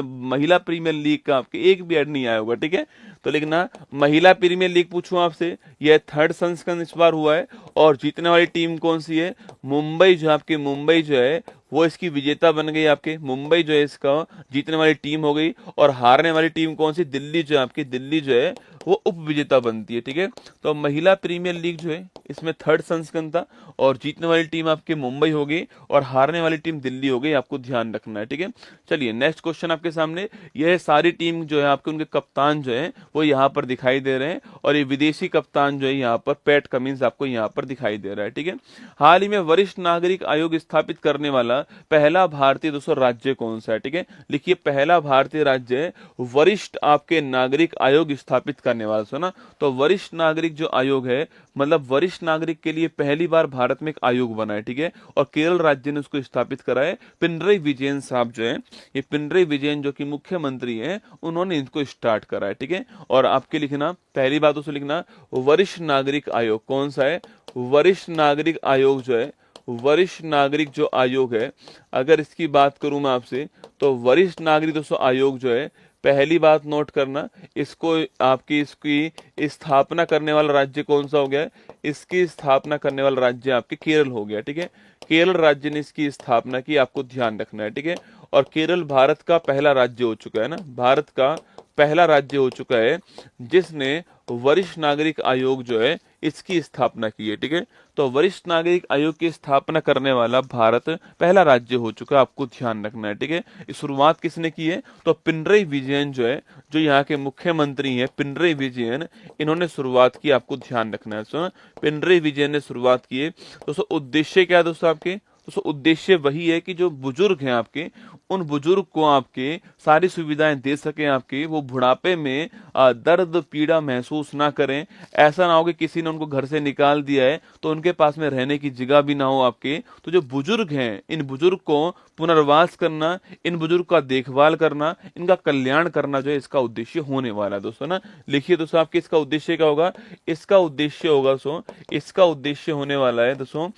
[SPEAKER 2] महिला प्रीमियर लीग का आपके एक भी ऐड नहीं आया होगा। ठीक है, तो लिखना महिला प्रीमियर लीग पूछूं आपसे, यह 3rd संस्करण इस बार हुआ है, और जीतने वाली टीम कौन सी है, मुंबई, जो आपकी मुंबई जो है वो इसकी विजेता बन गई, आपके मुंबई जो है इसका जीतने वाली टीम हो गई, और हारने वाली टीम कौन सी, दिल्ली, जो आपकी दिल्ली जो है वो उप विजेता बनती है। ठीक है, तो महिला प्रीमियर लीग जो है इसमें 3rd संस्करण था, और जीतने वाली टीम आपकी मुंबई हो गई और हारने वाली टीम दिल्ली हो गई, आपको ध्यान रखना है। ठीक है, चलिए नेक्स्ट क्वेश्चन आपके सामने, यह सारी टीम जो है आपके, उनके कप्तान जो है वो यहाँ पर दिखाई दे रहे हैं, और ये विदेशी कप्तान जो है यहाँ पर पैट कमिंस आपको यहाँ पर दिखाई दे रहा है। ठीक है, हाल ही में वरिष्ठ नागरिक आयोग स्थापित करने वाला पहला भारतीय दोस्तों राज्य कौन सा है? ठीक है, लिखिए पहला भारतीय राज्य वरिष्ठ आपके नागरिक आयोग स्थापित करने वाला, सुना, तो वरिष्ठ नागरिक जो आयोग है, मतलब वरिष्ठ नागरिक के लिए पहली बार भारत में एक आयोग बना है। ठीक है, और केरल राज्य ने उसको स्थापित करा है, पिनरई विजयन साहब जो है, ये पिनरई विजयन जो कि मुख्यमंत्री हैं, उन्होंने इनको स्टार्ट करा है। ठीक है, और आपके लिखना, पहली बात उसे लिखना, वरिष्ठ नागरिक आयोग कौन सा है, वरिष्ठ नागरिक आयोग जो है, वरिष्ठ नागरिक जो आयोग है, अगर इसकी बात करूं मैं आपसे, तो वरिष्ठ नागरिक दोस्तों आयोग जो है, पहली बात नोट करना, इसको आपकी इसकी स्थापना करने वाला राज्य कौन सा हो गया है, इसकी स्थापना करने वाला राज्य आपके केरल हो गया। ठीक है, केरल राज्य ने इसकी स्थापना की, आपको ध्यान रखना है। ठीक है, और केरल भारत का पहला राज्य हो चुका है ना, भारत का पहला राज्य हो चुका है जिसने वरिष्ठ नागरिक आयोग जो है इसकी स्थापना की है। ठीक है, तो वरिष्ठ नागरिक आयोग की स्थापना करने वाला भारत पहला राज्य हो चुका है, आपको ध्यान रखना है। ठीक है, इस शुरुआत किसने की है, तो पिनरई विजयन जो है, जो यहाँ के मुख्यमंत्री हैं पिनरई विजयन, इन्होंने शुरुआत की, आपको ध्यान रखना है। सुना, पिनरई विजयन ने शुरुआत की है। दोस्तों उद्देश्य क्या है दोस्तों आपके, दोस्तों उद्देश्य वही है कि जो बुजुर्ग हैं आपके, उन बुजुर्ग को आपके सारी सुविधाएं दे सकें, आपके वो बुढ़ापे में दर्द पीड़ा महसूस ना करें। ऐसा ना हो कि किसी ने उनको घर से निकाल दिया है तो उनके पास में रहने की जगह भी ना हो आपके। तो जो बुजुर्ग हैं, इन बुजुर्ग को पुनर्वास करना, इन बुजुर्ग का देखभाल करना, इनका कल्याण करना जो है इसका उद्देश्य होने वाला है दोस्तों ना। लिखिए दोस्तों आपके इसका उद्देश्य क्या होगा, इसका उद्देश्य होगा दोस्तों, इसका उद्देश्य होने वाला है दोस्तों,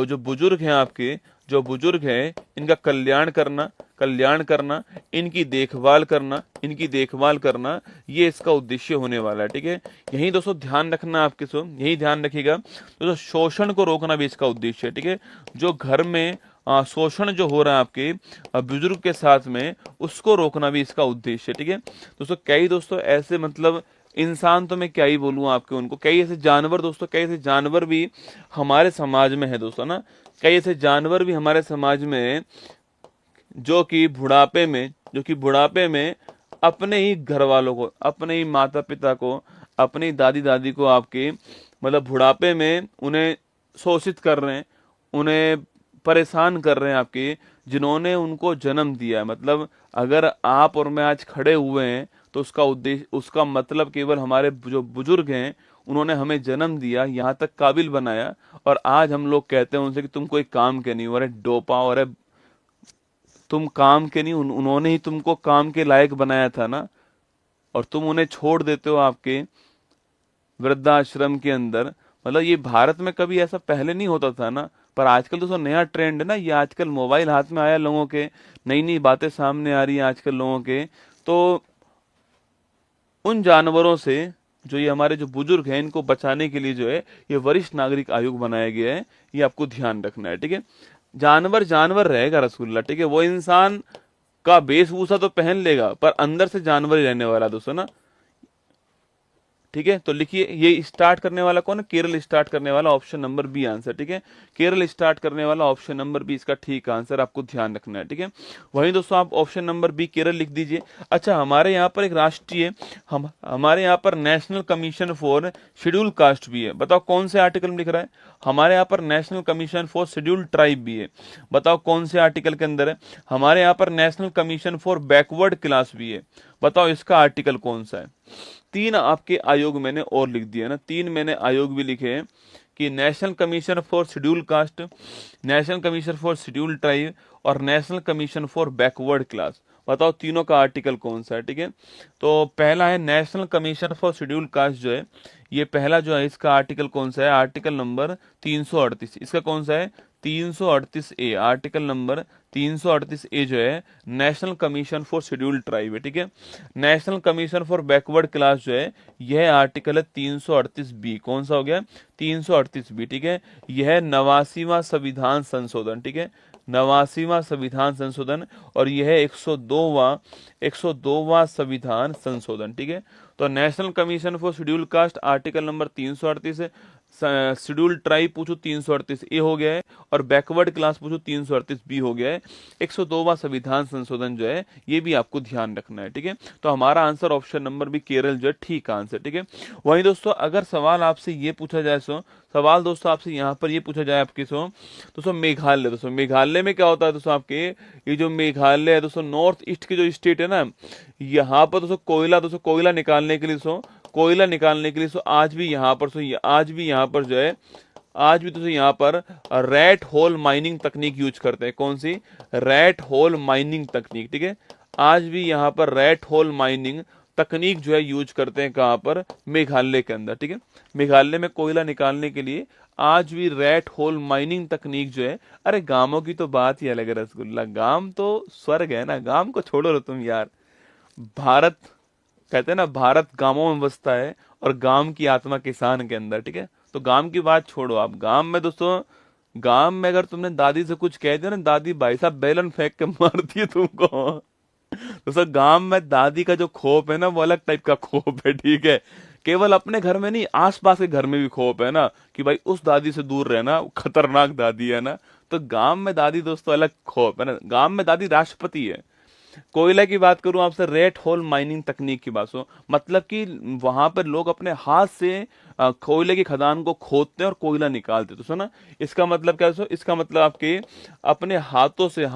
[SPEAKER 2] जो बुजुर्ग हैं आपके, जो बुजुर्ग हैं इनका कल्याण करना, इनकी देखभाल करना, ये इसका उद्देश्य होने वाला है। ठीक है, यही दोस्तों ध्यान रखना आपके, सो यही ध्यान रखिएगा दोस्तों, शोषण को रोकना भी इसका उद्देश्य है। ठीक है, जो घर में शोषण जो हो रहा है आपके बुजुर्ग के साथ में, उसको रोकना भी इसका उद्देश्य है। ठीक है दोस्तों, कई दोस्तों ऐसे, मतलब इंसान तो मैं क्या ही बोलूं आपके, उनको कई ऐसे जानवर दोस्तों, कई ऐसे जानवर भी हमारे समाज में है दोस्तों ना, कई ऐसे जानवर भी हमारे समाज में जो कि बुढ़ापे में अपने ही घर वालों को, अपने ही माता पिता को, अपनी दादी दादी को आपके, मतलब बुढ़ापे में उन्हें शोषित कर रहे हैं, उन्हें परेशान कर रहे हैं आपके, जिन्होंने उनको जन्म दिया है। मतलब अगर आप और मैं आज खड़े हुए हैं तो उसका उद्देश्य, उसका मतलब केवल हमारे जो बुजुर्ग हैं उन्होंने हमें जन्म दिया, यहाँ तक काबिल बनाया, और आज हम लोग कहते हैं उनसे कि तुम कोई काम के नहीं हो, अरे डोपा, और तुम काम के नहीं, उन्होंने ही तुमको काम के लायक बनाया था ना, और तुम उन्हें छोड़ देते हो आपके वृद्धाश्रम के अंदर। मतलब ये भारत में कभी ऐसा पहले नहीं होता था ना, पर आजकल तो नया ट्रेंड है ना, ये आजकल मोबाइल हाथ में आया लोगों के, नई नई बातें सामने आ रही हैं आजकल लोगों के, तो उन जानवरों से जो ये हमारे जो बुजुर्ग हैं इनको बचाने के लिए जो है ये वरिष्ठ नागरिक आयोग बनाया गया है, ये आपको ध्यान रखना है, ठीक है। जानवर जानवर रहेगा रसगुल्ला, ठीक है, वो इंसान का वेशभूषा तो पहन लेगा पर अंदर से जानवर ही रहने वाला दोस्तों ना, ठीक है। तो लिखिए ये स्टार्ट करने वाला कौन है, केरल स्टार्ट करने वाला, ऑप्शन नंबर बी आंसर, ठीक है। केरल स्टार्ट करने वाला ऑप्शन नंबर बी इसका ठीक आंसर, आपको ध्यान रखना है, ठीक है। वहीं दोस्तों आप ऑप्शन नंबर बी केरल लिख दीजिए। अच्छा, हमारे यहाँ पर एक राष्ट्रीय हमारे यहाँ पर national commission for schedule cast भी है, बताओ कौन से आर्टिकल में लिख रहा है। हमारे यहाँ पर national commission for schedule tribe भी है, बताओ कौन से आर्टिकल के अंदर है। हमारे यहाँ पर national commission for backward class भी है, बताओ इसका आर्टिकल कौन सा है। 3 आपके आयोग मैंने और लिख दिया ना, 3 मैंने आयोग भी लिखे हैं कि national commission for schedule caste, national commission for schedule tribe और national commission for backward class, बताओ तीनों का आर्टिकल कौन सा है, ठीक है। तो पहला है national commission for schedule cast जो है, ये पहला जो है इसका आर्टिकल कौन सा है, आर्टिकल नंबर 338, इसका कौन सा है 338 ए, आर्टिकल नंबर 338 ए जो है national commission for schedule tribe है, ठीक है। National commission for backward class जो है यह आर्टिकल है 338 बी, कौन सा हो गया 338 बी, ठीक है। यह 89वां संविधान संशोधन, ठीक है, 89वां संविधान संशोधन और यह 102वां संविधान संशोधन, ठीक है। तो national commission for schedule cast article number 338 है, शेड्यूल ट्राइब पूछो 338 ए हो गया है और बैकवर्ड क्लास पूछो 338 बी हो गया है। 102वां संविधान संशोधन जो है ये भी आपको ध्यान रखना है, ठीक है। तो हमारा answer option number B Kerala जो है ठीक आंसर, ठीक है। वहीं दोस्तों अगर सवाल आपसे ये पूछा जाए सवाल दोस्तों आपसे यहाँ पर ये पूछा जाए आपके दोस्तों मेघालय, दोस्तों मेघालय में क्या होता है दोस्तों, आपके ये जो मेघालय है दोस्तों नॉर्थ ईस्ट की जो स्टेट है ना, यहाँ पर दोस्तों कोयला निकालने के लिए आज भी यहाँ पर जो है आज भी दोस्तों यहाँ पर रेट होल माइनिंग तकनीक यूज करते हैं, कौन सी रेट होल माइनिंग तकनीक, ठीक है। आज भी यहाँ पर रेट होल माइनिंग तकनीक जो है यूज करते हैं, कहाँ पर मेघालय के अंदर, ठीक है। मेघालय में कोयला निकालने के लिए आज भी रेट होल माइनिंग तकनीक जो है, अरे गांवों की तो बात ही अलग है रसगुल्ला, गांव तो स्वर्ग है ना, गांव को छोड़ो तुम यार। भारत कहते हैं ना, भारत गांवों में बसता है और गांव की आत्मा किसान के अंदर, ठीक है। तो गांव की बात छोड़ो आप, गांव में दोस्तों गांव में अगर तुमने दादी से कुछ कह दिया ना, दादी भाई साहब बेलन फेंक के मारती है तुमको। दोस्तों गांव में दादी का जो खौफ है ना वो अलग टाइप का खौफ है, ठीक है। केवल अपने घर में नहीं, आसपास के घर में भी खौफ है ना कि भाई उस दादी से दूर रहना, खतरनाक दादी है ना। तो गांव में दादी दोस्तों अलग खौफ है ना, गांव में दादी राष्ट्रपति है। कोयला की बात करूं आपसे, रेट होल माइनिंग तकनीक की बात हो, मतलब कि वहां पर लोग अपने हाथ से कोयले की खदान को खोदते हैं और कोयला निकालते, तो सुना इसका मतलब क्या है, इसका मतलब आपके अपने हाथों से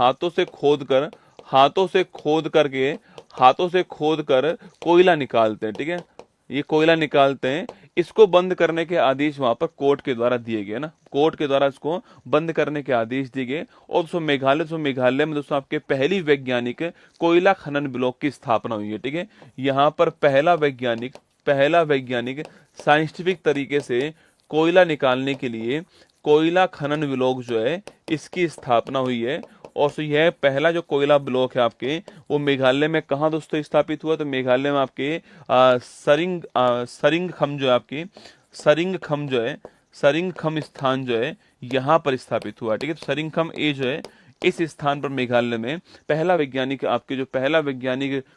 [SPEAKER 2] खोद कर कोयला निकालते हैं, ठीक है। ये कोयला निकालते हैं, इसको बंद करने के आदेश वहां पर कोर्ट के द्वारा दिए गए ना, कोर्ट के द्वारा इसको बंद करने के आदेश दिए गए। और दोस्तों मेघालय में दोस्तों आपके पहली वैज्ञानिक कोयला खनन ब्लॉक की स्थापना हुई है, ठीक है। यहाँ पर पहला वैज्ञानिक साइंटिफिक तरीके से कोयला निकालने के लिए कोयला खनन ब्लॉक जो है इसकी स्थापना हुई है। और तो यह पहला जो कोयला ब्लॉक है आपके वो मेघालय में कहाँ दोस्तों स्थापित हुआ, तो मेघालय में आपके सरिंगखम स्थान जो है यहाँ पर स्थापित हुआ, ठीक है। तो सरिंगखम ए जो है इस स्थान पर मेघालय में पहला वैज्ञानिक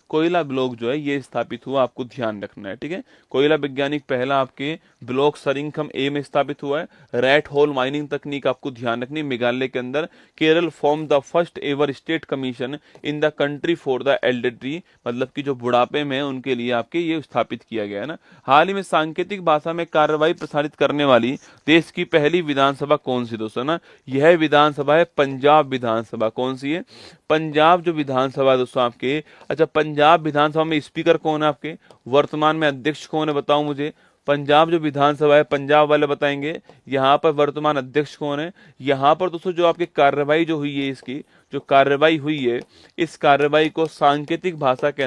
[SPEAKER 2] कोयला ब्लॉक जो है ये स्थापित हुआ, आपको ध्यान रखना है, ठीक है। कोयला वैज्ञानिक पहला आपके ब्लॉक सरिंगखम ए में स्थापित हुआ है। रेट होल माइनिंग तकनीक आपको ध्यान रखनी, मेघालय के अंदर Kerala form the first ever state commission in the country for the elderly, मतलब कि जो बुढ़ापे में उनके लिए आपके ये स्थापित किया गया है ना। हाल ही में सांकेतिक भाषा में कार्रवाई प्रसारित करने वाली देश की पहली विधानसभा कौन सी दोस्तों ना, यह विधानसभा है पंजाब विधानसभा। कौन सी है, पंजाब जो विधानसभा दोस्तों आपके। अच्छा, पंजाब विधानसभा में स्पीकर कौन है आपके, वर्तमान में अध्यक्ष कौन है बताओ मुझे। पंजाब जो विधानसभा है, पंजाब वाले बताएंगे यहाँ पर वर्तमान अध्यक्ष कौन है। यहाँ पर दोस्तों जो आपकी कार्रवाई जो हुई है, इसकी जो कार्रवाई हुई है, इस कार्रवाई को सांकेतिक भाषा के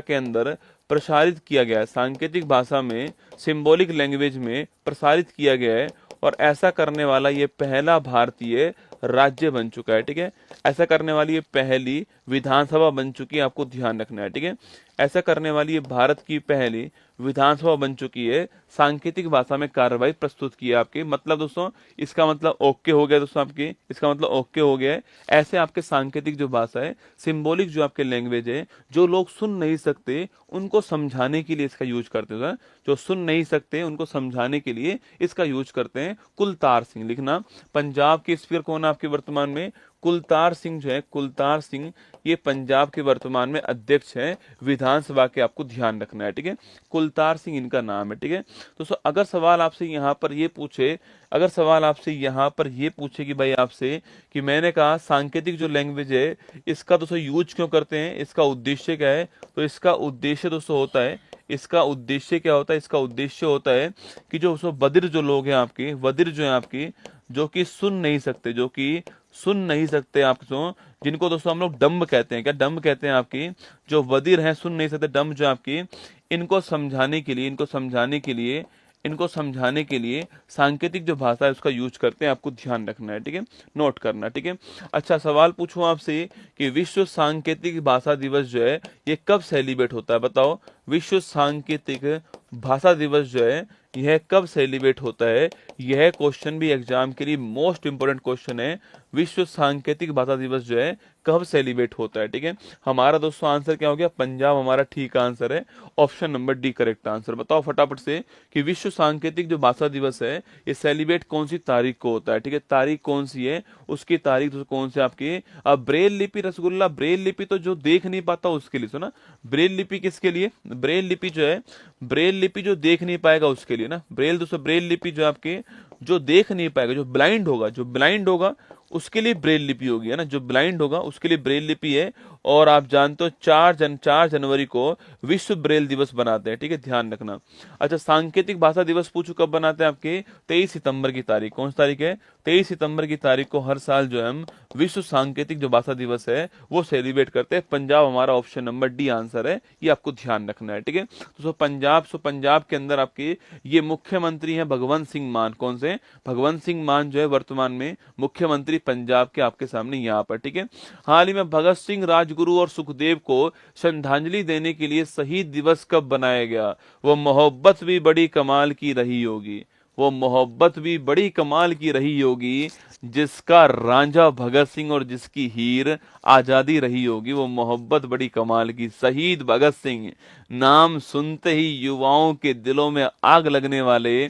[SPEAKER 2] अंदर प्रसारित किया गया है, सांकेतिक भाषा में सिंबॉलिक लैंग्वेज में प्रसारित किया गया है। और ऐसा करने वाला ये पहला भारतीय राज्य बन चुका है, ठीक है। ऐसा करने वाली ये पहली विधानसभा बन चुकी है, आपको ध्यान रखना है, ठीक है। ऐसा करने वाली ये भारत की पहली विधानसभा बन चुकी है, सांकेतिक भाषा में कार्रवाई प्रस्तुत की है आपके। मतलब दोस्तों इसका मतलब ओके हो गया दोस्तों आपके, इसका मतलब ओके हो गया है। ऐसे आपके सांकेतिक जो भाषा है, सिंबॉलिक जो आपके लैंग्वेज है, जो लोग सुन नहीं सकते उनको समझाने के लिए इसका यूज करते हैं। जो सुन नहीं सकते उनको समझाने के लिए इसका यूज करते हैं। कुलतार सिंह लिखना। पंजाब के स्पीकर कौन है आपके वर्तमान में? कुलतार सिंह जो है, कुलतार सिंह, ये पंजाब के वर्तमान में अध्यक्ष है विधानसभा के, आपको ध्यान रखना है, ठीक है। कुलतार सिंह इनका नाम है, ठीक है। दोस्तों अगर सवाल आपसे यहाँ पर ये पूछे, अगर सवाल आपसे यहाँ पर ये पूछे कि भाई आपसे कि मैंने कहा सांकेतिक जो लैंग्वेज है इसका दोस्तों यूज क्यों करते हैं, इसका उद्देश्य क्या है, तो इसका उद्देश्य दोस्तों होता है, इसका उद्देश्य क्या होता है, इसका उद्देश्य होता है कि जो बधिर जो लोग हैं आपके, बधिर जो है आपकी, जो कि सुन नहीं सकते, जो कि सुन नहीं सकते आपको, जिनको दोस्तों हम लोग डम्ब कहते हैं, क्या डम्ब कहते हैं आपकी, जो बधिर हैं सुन नहीं सकते, डम्ब जो आपकी, इनको समझाने के लिए, इनको समझाने के लिए, इनको समझाने के लिए सांकेतिक जो भाषा है उसका यूज करते हैं, आपको ध्यान रखना है, ठीक है, नोट करना, ठीक है। अच्छा सवाल पूछूं आपसे कि विश्व सांकेतिक भाषा दिवस जो है ये कब सेलिब्रेट होता है, बताओ। विश्व सांकेतिक भाषा दिवस जो है यह कब सेलिब्रेट होता है? यह क्वेश्चन भी एग्जाम के लिए मोस्ट इंपोर्टेंट क्वेश्चन है। विश्व सांकेतिक भाषा दिवस जो है कब सेलिब्रेट होता है, ठीक है। हमारा दोस्तों आंसर क्या हो गया? पंजाब हमारा ठीक आंसर है, option number D correct answer. बताओ फटाफट से कि विश्व सांकेतिक जो भाषा दिवस है ये सेलिब्रेट कौन सी तारीख को होता है, ठीक है। तारीख कौन सी है, उसकी तारीख तो कौन सी आपकी? अब ब्रेल लिपि रसगुल्ला, ब्रेल लिपि तो जो देख नहीं पाता उसके लिए, सुना, ब्रेल लिपि किसके लिए? ब्रेल लिपि जो है, ब्रेल लिपि जो देख नहीं पाएगा उसके लिए ना। ब्रेल दोस्तों, ब्रेल लिपि जो आपके जो देख नहीं पाएगा, जो ब्लाइंड होगा, जो ब्लाइंड होगा उसके लिए ब्रेल लिपि होगी, है ना, जो ब्लाइंड होगा उसके लिए ब्रेल लिपि है। और आप जानते हो 4 जनवरी को विश्व ब्रेल दिवस बनाते हैं, ठीक है, ध्यान रखना। अच्छा सांकेतिक भाषा दिवस पूछो कब बनाते हैं आपके? 23 सितंबर की तारीख। कौन सी तारीख है? 23 सितंबर की तारीख को हर साल जो है हम विश्व सांकेतिक जो भाषा दिवस है वो सेलिब्रेट करते हैं। पंजाब हमारा ऑप्शन नंबर डी आंसर है, ये आपको ध्यान रखना है, ठीक है। तो पंजाब के अंदर आपके ये मुख्यमंत्री हैं भगवंत सिंह मान। कौन से? भगवंत सिंह मान जो है वर्तमान में मुख्यमंत्री पंजाब के आपके सामने यहाँ पर, ठीक है। हाल ही में भगत सिंह, राजगुरु और सुखदेव को श्रद्धांजलि देने के लिए शहीद दिवस कब बनाया गया? वो मोहब्बत भी बड़ी कमाल की रही होगी, वो मोहब्बत भी बड़ी कमाल की रही होगी, जिसका रांझा भगत सिंह और जिसकी हीर आजादी रही होगी, वो मोहब्बत बड़ी कमाल की। शहीद भगत सिंह, नाम सुनते ही युवाओं के दिलों में आग लगने वाले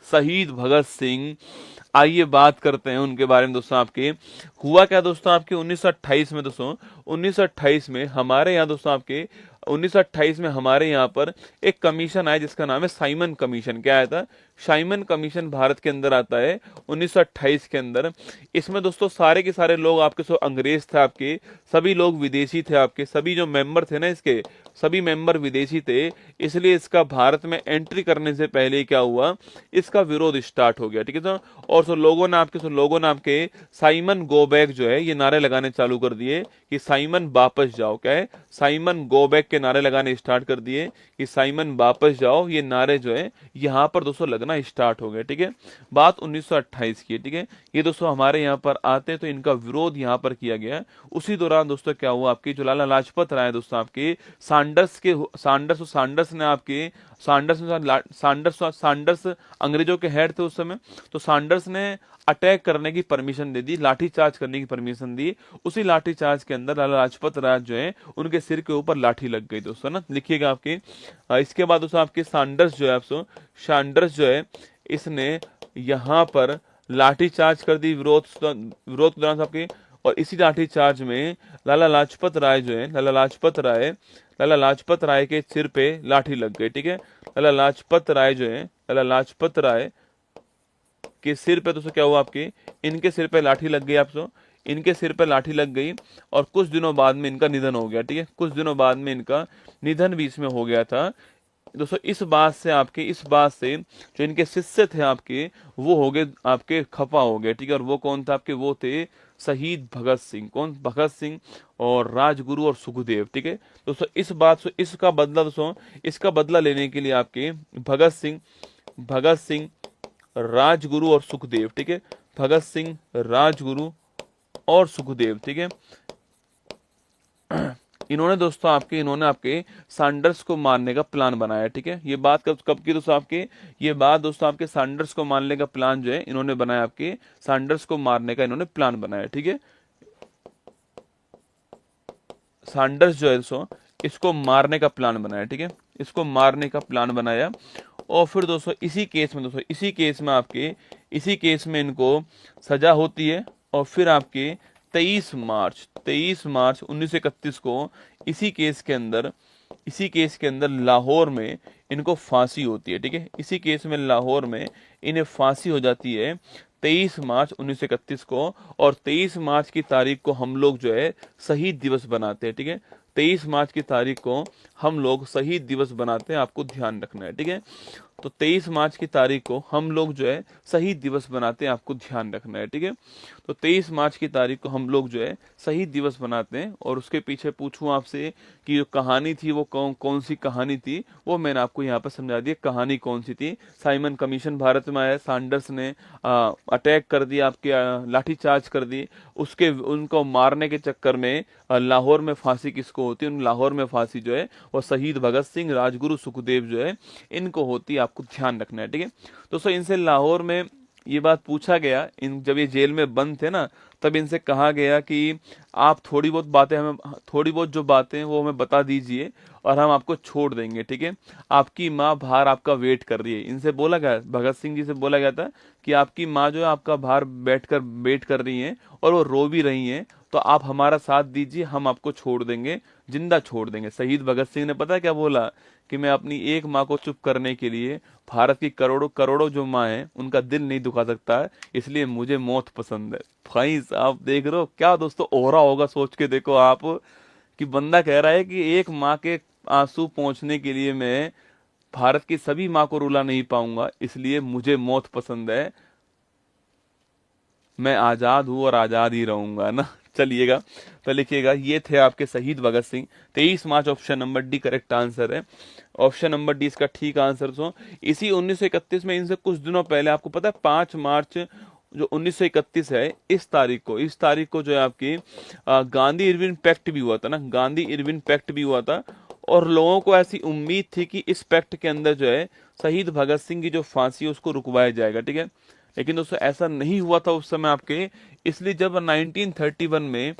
[SPEAKER 2] शहीद भगत सिंह। आइए बात करते हैं उनके बारे में दोस्तों। आपके हुआ क्या दोस्तों आपके 1928 में, दोस्तों 1928 में हमारे यहाँ दोस्तों आपके 1928 में हमारे यहाँ पर एक कमीशन आया जिसका नाम है साइमन कमीशन। क्या आया था? साइमन कमीशन भारत के अंदर आता है 1928 के अंदर। इसमें दोस्तों सारे के सारे लोग आपके सो अंग्रेज थे, आपके सभी लोग विदेशी थे, आपके सभी जो मेंबर थे ना इसके सभी मेंबर विदेशी थे। इसलिए इसका भारत में एंट्री करने से पहले क्या हुआ, इसका विरोध स्टार्ट हो गया, ठीक है सर। और लोगों ने आपके साइमन गो बैक जो है ये नारे लगाने चालू कर दिए कि साइमन वापस जाओ। क्या है? साइमन गो बैक के नारे लगाने स्टार्ट कर दिए कि साइमन वापस जाओ। ये नारे जो है यहाँ पर दोस्तों लगना स्टार्ट हो गए, ठीक है। बात 1928 की है, ठीक है। ये दोस्तों हमारे यहाँ पर आते हैं तो इनका विरोध यहाँ पर किया गया। उसी दौरान दोस्तों क्या हुआ, आपकी जो लाला लाजपत राय दोस्तों आपके सांडर्स अंग्रेजों के हेड थे उस समय। तो सांडर्स ने अटैक करने की परमिशन दे दी, लाठीचार्ज करने की परमिशन दी। उसी लाठीचार्ज के अंदर लाला लाजपत राय जो है उनके सिर के ऊपर लाठी लग गई दोस्तों ना, लिखिएगा आपके। इसके बाद दोस्तों आपके सांडर्स जो है इसने यहाँ पर लाठीचार्ज कर दी विरोध के दौरान आपके। और इसी लाठीचार्ज में लाला लाजपत राय के सिर पे लाठी लग गई, ठीक है। लाला लाजपत राय के सिर पे दोस्तों क्या हुआ, आपके इनके सिर पे लाठी लग गई आपको, इनके सिर पे लाठी लग गई। और कुछ दिनों बाद में इनका निधन हो गया, ठीक है। कुछ दिनों बाद में इनका निधन भी इसमें हो गया था दोस्तों। इस बात से जो इनके शिष्य थे आपके वो हो गए आपके खफा हो गए, ठीक है। और वो कौन था आपके? वो थे शहीद भगत सिंह। कौन? भगत सिंह और राजगुरु और सुखदेव, ठीक है दोस्तों। इसका बदला लेने के लिए आपके भगत सिंह राजगुरु और सुखदेव, ठीक है। भगत सिंह, राजगुरु और सुखदेव, ठीक है। इन्होंने आपके सैंडर्स को मारने का प्लान बनाया, ठीक है। ये बात कब कब की दोस्तों आपके, ये बात दोस्तों आपके सैंडर्स को मारने का प्लान जो है इन्होंने बनाया, आपके सैंडर्स को मारने का इन्होंने प्लान बनाया, ठीक है। सैंडर्स जो है दोस्तों इसको मारने का प्लान बनाया, ठीक है, इसको मारने का प्लान बनाया। और फिर दोस्तों इसी केस में इनको सजा होती है। और फिर आपके 23 मार्च 1931 को इसी केस के अंदर लाहौर में इनको फांसी होती है, ठीक है। इसी केस में लाहौर में इन्हें फांसी हो जाती है 23 मार्च 1931 को। और 23 मार्च की तारीख को हम लोग जो है शहीद दिवस बनाते हैं, ठीक है। 23 मार्च की तारीख को हम लोग शहीद दिवस बनाते हैं, आपको ध्यान रखना है, ठीक है। तो 23 मार्च की तारीख को हम लोग जो है शहीद दिवस बनाते हैं, आपको ध्यान रखना है, ठीक है। तो 23 मार्च की तारीख को हम लोग जो है शहीद दिवस बनाते हैं। और उसके पीछे पूछूं आपसे कि जो कहानी थी वो कौन सी कहानी थी, वो मैंने आपको यहाँ पर समझा दिया कहानी कौन सी थी। साइमन कमीशन भारत में आया, सैंडर्स ने अटैक कर दिया, आपके लाठीचार्ज कर दी, उनको मारने के चक्कर में लाहौर में फांसी किसको होती है, उन लाहौर में फांसी जो है वो शहीद भगत सिंह, राजगुरु सुखदेव जो है इनको होती है, आपको ध्यान रखना है, ठीक है। दोस्तों इनसे लाहौर में ये बात पूछा गया, जब ये जेल में बंद थे ना, तब इनसे कहा गया कि आप थोड़ी बहुत जो बातें वो हमें बता दीजिए और हम आपको छोड़ देंगे, ठीक है। आपकी माँ बाहर आपका वेट कर रही है, इनसे बोला गया, भगत सिंह जी से बोला गया था कि आपकी माँ जो है आपका बाहर बैठकर वेट कर रही है और वो रो भी रही हैं, तो आप हमारा साथ दीजिए, हम आपको छोड़ देंगे, जिंदा छोड़ देंगे। शहीद भगत सिंह ने पता है क्या बोला कि मैं अपनी एक माँ को चुप करने के लिए भारत की करोड़ों जो माँ हैं उनका दिल नहीं दुखा सकता है, इसलिए मुझे मौत पसंद है। भाई साहब देख रहे हो क्या दोस्तों हो रहा होगा, सोच के देखो आप कि बंदा कह रहा है कि एक माँ के आंसू पहुंचने के लिए मैं भारत की सभी माँ को रुला नहीं पाऊंगा, इसलिए मुझे मौत पसंद है, मैं आजाद हूं और आजाद ही रहूंगा ना। चलिएगा तो लिखिएगा, ये थे आपके शहीद Bhagat Singh. 23 March option number D correct answer है। ऑप्शन नंबर डी इसका ठीक आंसर। सो इसी 1931 में, इनसे कुछ दिनों पहले, आपको पता है 5 मार्च जो 1931 है, इस तारीख को जो है आपकी गांधी इरविन पैक्ट भी हुआ था ना, गांधी इरविन पैक्ट भी हुआ था। और लोगों को ऐसी उम्मीद थी कि इस पैक्ट के अंदर जो है शहीद भगत सिंह की जो फांसी है उसको रुकवाया जाएगा, ठीक है। लेकिन दोस्तों ऐसा नहीं हुआ था उस समय आपके, इसलिए जब 1931 में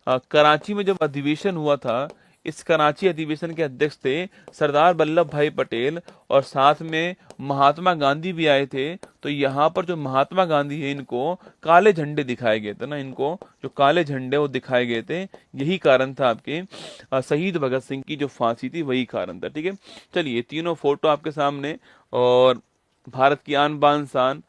[SPEAKER 2] कराची में जब अधिवेशन हुआ था, इस कराची अधिवेशन के अध्यक्ष थे सरदार वल्लभ भाई पटेल और साथ में महात्मा गांधी भी आए थे। तो यहाँ पर जो महात्मा गांधी है इनको काले झंडे दिखाए गए थे ना, इनको जो काले झंडे वो दिखाए गए थे, यही कारण था आपके शहीद भगत सिंह की जो फांसी थी, वही कारण था, ठीक है। चलिए तीनों फोटो आपके सामने, और भारत की आन बान शान,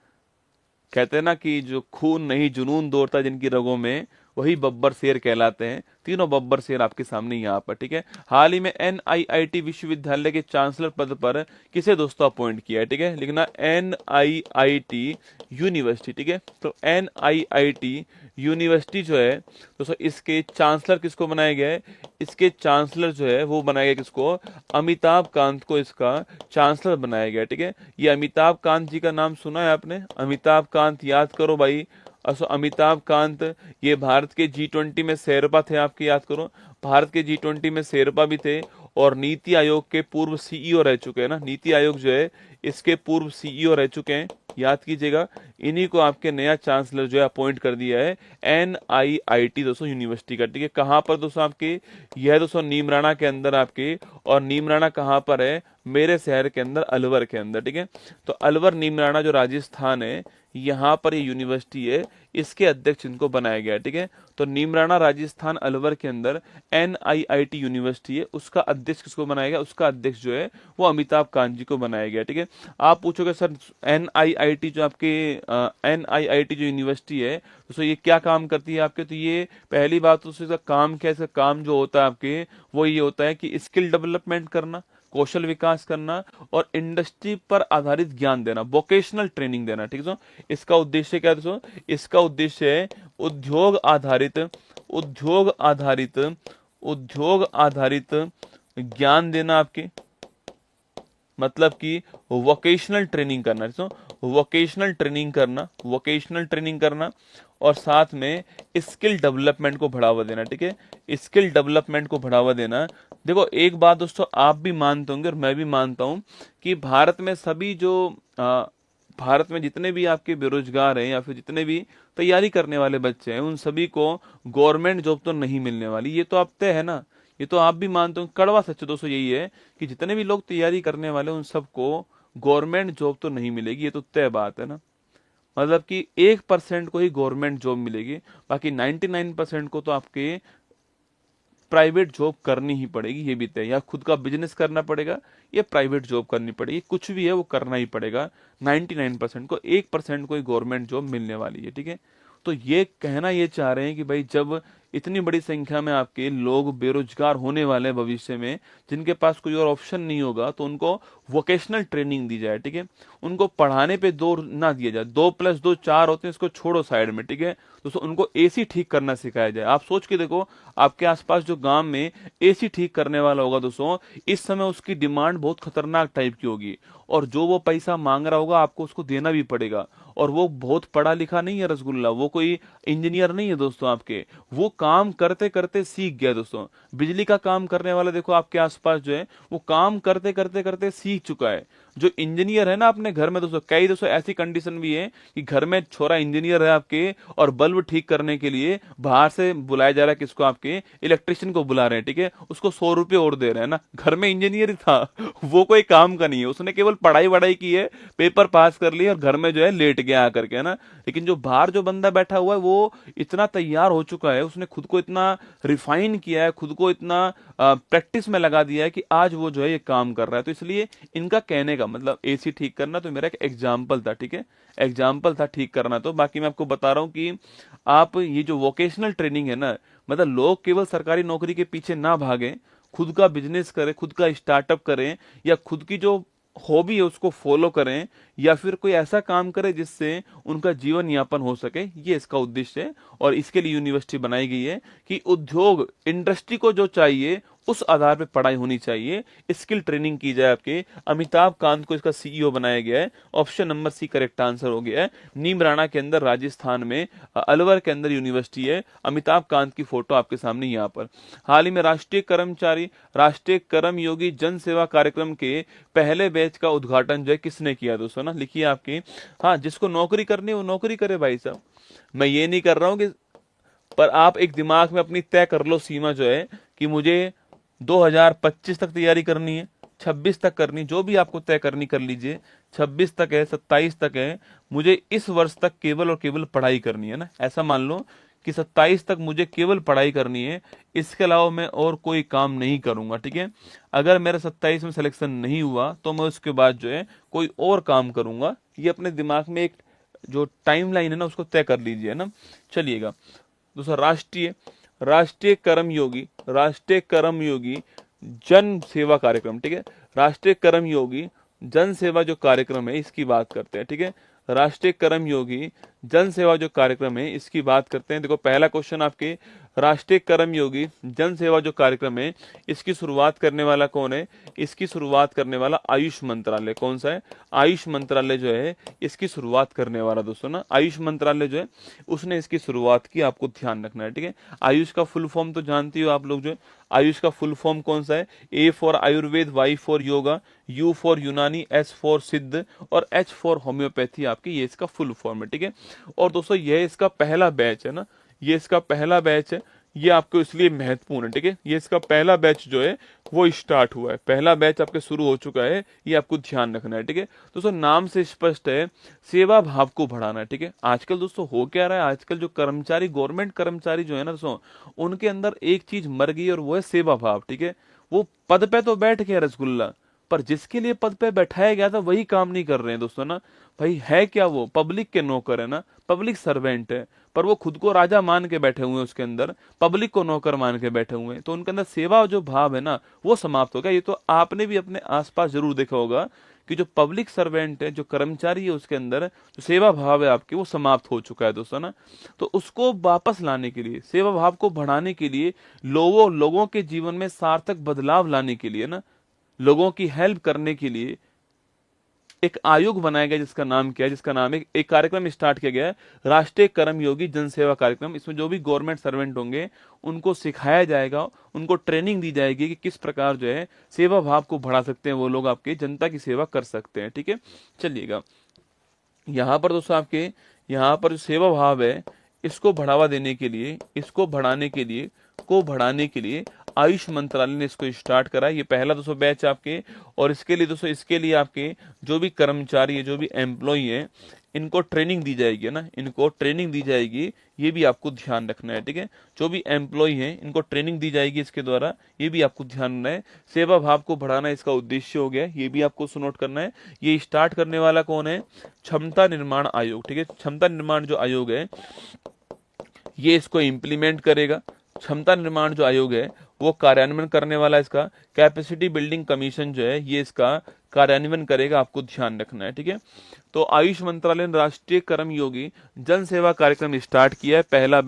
[SPEAKER 2] कहते हैं ना कि जो खून नहीं जुनून दौड़ता जिनकी रगों में, वही बब्बर शेर कहलाते हैं। तीनों बब्बर शेर आपके सामने यहाँ पर, ठीक है। हाल ही में NIIT विश्वविद्यालय के चांसलर पद पर किसे दोस्तों अपॉइंट किया है, ठीक है। लिखना NIIT यूनिवर्सिटी, ठीक है। तो NIIT यूनिवर्सिटी जो है दोस्तों, इसके चांसलर किसको बनाया गया है, इसके चांसलर जो है वो बनाया गया किसको, अमिताभ कांत को इसका चांसलर बनाया गया, ठीक है। ये अमिताभ कांत जी का नाम सुना है आपने, अमिताभ कांत याद करो भाई। अमिताभ कांत ये भारत के G20 में शेरपा थे, आपके याद करो, भारत के G20 में शेरपा भी थे और नीति आयोग के पूर्व CEO रह चुके हैं ना, नीति आयोग जो है इसके पूर्व CEO रह चुके हैं, याद कीजिएगा। इन्हीं को आपके नया चांसलर जो है अपॉइंट कर दिया है NIIT दोस्तों यूनिवर्सिटी का, ठीक है। कहाँ पर दोस्तों आपके, यह दोस्तों नीमराना के अंदर आपके, और नीमराना कहाँ पर है, मेरे शहर के अंदर, अलवर के अंदर, ठीक है। तो अलवर नीमराना जो राजस्थान है, यहाँ पर ये यूनिवर्सिटी है, इसके अध्यक्ष इनको बनाया गया, ठीक है। तो नीमराना राजस्थान अलवर के अंदर NIIT यूनिवर्सिटी है, उसका अध्यक्ष किसको बनाया गया, उसका अध्यक्ष जो है वो अमिताभ कांत जी को बनाया गया, ठीक है। आप पूछोगे सर NIIT जो आपके NIIT जो यूनिवर्सिटी है दोस्तों ये क्या काम करती है आपके, तो ये पहली बात तो इसका काम क्या है, इसका काम जो होता है आपके वो ये होता है कि स्किल डेवलपमेंट करना, कौशल विकास करना और इंडस्ट्री पर आधारित ज्ञान देना, वोकेशनल ट्रेनिंग देना, ठीक है। इसका उद्देश्य क्या है दोस्तों, इसका उद्देश्य है उद्योग आधारित ज्ञान देना, आपके मतलब कि वोकेशनल ट्रेनिंग करना, वोकेशनल ट्रेनिंग करना और साथ में स्किल डेवलपमेंट को बढ़ावा देना। ठीक है, स्किल डेवलपमेंट को बढ़ावा देना। देखो एक बात दोस्तों, आप भी मानते होंगे और मैं भी मानता हूं कि भारत में सभी जो भारत में जितने भी आपके बेरोजगार हैं या फिर जितने भी तैयारी करने वाले बच्चे हैं, उन सभी को गवर्नमेंट जॉब तो नहीं मिलने वाली, ये तो आप तय है ना, ये तो आप भी मानते हो। कड़वा सच दोस्तों यही है कि जितने भी लोग तैयारी करने वाले उन सबको गवर्नमेंट जॉब तो नहीं मिलेगी, ये तो तय बात है ना। मतलब कि 1% को ही गवर्नमेंट जॉब मिलेगी, बाकी 99% को तो आपके प्राइवेट जॉब करनी ही पड़ेगी, ये भी तय। या खुद का बिजनेस करना पड़ेगा या प्राइवेट जॉब करनी पड़ेगी, कुछ भी है वो करना ही पड़ेगा। 99% को, 1% को ही गवर्नमेंट जॉब मिलने वाली है। ठीक है, तो ये कहना ये चाह रहे हैं कि भाई जब इतनी बड़ी संख्या में आपके लोग बेरोजगार होने वाले हैं भविष्य में, जिनके पास कोई और ऑप्शन नहीं होगा, तो उनको वोकेशनल ट्रेनिंग दी जाए। ठीक है, उनको पढ़ाने पे जोर ना दिया जाए। 2+2 4 होते हैं, इसको छोड़ो साइड में। ठीक है दोस्तों, उनको एसी ठीक करना सिखाया जाए। आप सोच के देखो, आपके आसपास जो गांव में एसी ठीक करने वाला होगा दोस्तों, इस समय उसकी डिमांड बहुत खतरनाक टाइप की होगी, और जो वो पैसा मांग रहा होगा आपको उसको देना भी पड़ेगा। और वो बहुत पढ़ा लिखा नहीं है रसगुल्ला, वो कोई इंजीनियर नहीं है दोस्तों आपके, वो काम करते करते सीख गया दोस्तों। बिजली का काम करने वाला देखो आपके आसपास जो है, वो काम करते करते करते सीख चुका है। जो इंजीनियर है ना अपने घर में दोस्तों, कई दोस्तों ऐसी कंडीशन भी है कि घर में छोरा इंजीनियर है आपके, और बल्ब ठीक करने के लिए बाहर से बुलाया जा रहा है, किसको, आपके इलेक्ट्रिशियन को बुला रहे हैं। ठीक है, उसको 100 रुपये और दे रहे हैं ना, घर में इंजीनियर ही था वो कोई काम का नहीं है, उसने केवल पढ़ाई वढ़ाई की है, पेपर पास कर लिया और घर में जो है लेट गया आकर के, है ना। लेकिन जो बाहर जो बंदा बैठा हुआ है वो इतना तैयार हो चुका है, उसने खुद को इतना रिफाइन किया है, खुद को इतना प्रैक्टिस में लगा दिया है कि आज वो जो है ये काम कर रहा है। तो इसलिए इनका कहने का मतलब एसी ठीक करना तो मेरा एक एग्जाम्पल था। ठीक है, एग्जाम्पल था ठीक करना। तो बाकी मैं आपको बता रहा हूं कि आप ये जो वोकेशनल ट्रेनिंग है ना, मतलब लोग केवल सरकारी नौकरी के पीछे ना भागें, खुद का बिजनेस करें, खुद का स्टार्टअप करें, या खुद की जो हॉबी है उसको फॉलो करें, या फिर कोई ऐसा काम करें जिससे उनका जीवन यापन हो सके, ये इसका उद्देश्य है। और इसके लिए यूनिवर्सिटी बनाई गई है कि उद्योग इंडस्ट्री को जो चाहिए उस आधार पे पढ़ाई होनी चाहिए, स्किल ट्रेनिंग की जाए आपके। अमिताभ कांत को इसका सीईओ बनाया गया है। Option number C correct answer हो गया है। नीमराणा के अंदर राजस्थान में, अलवर के अंदर यूनिवर्सिटी है। अमिताभ कांत की फोटो आपके सामने यहाँ पर। हाल ही में राष्ट्रीय कर्मयोगी जन सेवा कार्यक्रम के पहले बैच का उद्घाटन जो है किसने किया दोस्तों ना, लिखिए आपकी। हाँ, जिसको नौकरी करनी है वो नौकरी करे भाई साहब, मैं ये नहीं कर रहा हूँ कि, पर आप एक दिमाग में अपनी तय कर लो सीमा जो है कि मुझे 2025 तक तैयारी करनी है, 26 तक करनी, जो भी आपको तय करनी कर लीजिए। 26 तक है, 27 तक है, मुझे इस वर्ष तक केवल और केवल पढ़ाई करनी है ना, ऐसा मान लो कि 27 तक मुझे केवल पढ़ाई करनी है, इसके अलावा मैं और कोई काम नहीं करूंगा। ठीक है, अगर मेरा 27 में सिलेक्शन नहीं हुआ तो मैं उसके बाद जो है कोई और काम करूंगा। ये अपने दिमाग में एक जो टाइमलाइन है ना उसको तय कर लीजिए ना। चलिएगा दूसरा, राष्ट्रीय कर्मयोगी जन सेवा कार्यक्रम। ठीक है, राष्ट्रीय कर्मयोगी जन सेवा जो कार्यक्रम है इसकी बात करते हैं। ठीक है, राष्ट्रीय कर्मयोगी जन सेवा जो कार्यक्रम है इसकी बात करते हैं। देखो पहला क्वेश्चन आपके, राष्ट्रीय कर्मयोगी जन सेवा जो कार्यक्रम है इसकी शुरुआत करने वाला कौन है? इसकी शुरुआत करने वाला आयुष मंत्रालय। कौन सा है? आयुष मंत्रालय जो है इसकी शुरुआत करने वाला दोस्तों ना, आयुष मंत्रालय जो है उसने इसकी शुरुआत की, आपको ध्यान रखना है। ठीक है, आयुष का फुल फॉर्म तो जानती हो आप लोग, जो है आयुष का फुल फॉर्म कौन सा है? A for Ayurveda, Y for yoga, U for Unani, S for Siddha और एच फॉर होम्योपैथी, आपकी ये इसका फुल फॉर्म है। ठीक है, और दोस्तों ये इसका पहला बैच है ना, ये इसका पहला बैच है, ये आपको इसलिए महत्वपूर्ण है। ठीक है, ये इसका पहला बैच जो है वो स्टार्ट हुआ है, पहला बैच आपके शुरू हो चुका है, ये आपको ध्यान रखना है। ठीक है दोस्तों, नाम से स्पष्ट है, सेवा भाव को बढ़ाना है। ठीक है, आजकल दोस्तों हो क्या रहा है, आजकल जो कर्मचारी, गवर्नमेंट कर्मचारी जो है ना दोस्तों, उनके अंदर एक चीज मर गई और वो है सेवा भाव। ठीक है, वो पद पे तो बैठ गया रसगुल्ला, पर जिसके लिए पद पे बैठाया गया था वही काम नहीं कर रहे हैं दोस्तों ना। भाई है क्या, वो पब्लिक के नौकर है ना, पब्लिक सर्वेंट है, पर वो खुद को राजा मान के बैठे हुए हैं, उसके अंदर पब्लिक को नौकर मान के बैठे हुए हैं, तो उनके अंदर सेवा जो भाव है ना वो समाप्त हो गया। ये तो आपने भी अपने आसपास जरूर देखा होगा कि जो पब्लिक सर्वेंट है, जो कर्मचारी है, उसके अंदर जो सेवा भाव है आपके वो समाप्त हो चुका है दोस्तों ना। तो उसको वापस लाने के लिए, सेवा भाव को बढ़ाने के लिए, लोगों के जीवन में सार्थक बदलाव लाने के लिए ना, लोगों की हेल्प करने के लिए एक आयोग बनाया गया जिसका नाम क्या है, जिसका नाम है, एक कार्यक्रम स्टार्ट किया गया है, राष्ट्रीय कर्मयोगी जन सेवा कार्यक्रम। इसमें जो भी गवर्नमेंट सर्वेंट होंगे उनको सिखाया जाएगा, उनको ट्रेनिंग दी जाएगी कि किस प्रकार जो है सेवा भाव को बढ़ा सकते हैं वो लोग, आपके जनता की सेवा कर सकते हैं। ठीक है, चलिएगा यहाँ पर दोस्तों आपके यहाँ पर जो सेवा भाव है इसको बढ़ावा देने के लिए, इसको बढ़ाने के लिए आयुष मंत्रालय ने इसको स्टार्ट करा। ये पहला दोस्तों बैच आपके, और इसके लिए दोस्तों, इसके लिए आपके जो भी कर्मचारी है, जो भी एम्प्लॉई है, इनको ट्रेनिंग दी जाएगी ना, इनको ट्रेनिंग दी जाएगी, ये भी आपको ध्यान रखना है। ठीक है, जो भी एम्प्लॉई है इनको ट्रेनिंग दी जाएगी इसके द्वारा, ये भी आपको ध्यान रखना है। सेवा भाव को बढ़ाना इसका उद्देश्य हो गया, ये भी आपको नोट करना है। ये स्टार्ट करने वाला कौन है? क्षमता निर्माण आयोग। ठीक है, क्षमता निर्माण जो आयोग है ये इसको इम्प्लीमेंट करेगा। क्षमता निर्माण जो आयोग है वो कार्यान्वयन करने वाला, इसका कैपेसिटी बिल्डिंग कमीशन जो है ये इसका कार्यान्वयन करेगा, आपको ध्यान रखना है। ठीक है, तो आयुष मंत्रालय ने राष्ट्रीय कर्मयोगी जन सेवा कार्यक्रम स्टार्ट किया है। पहला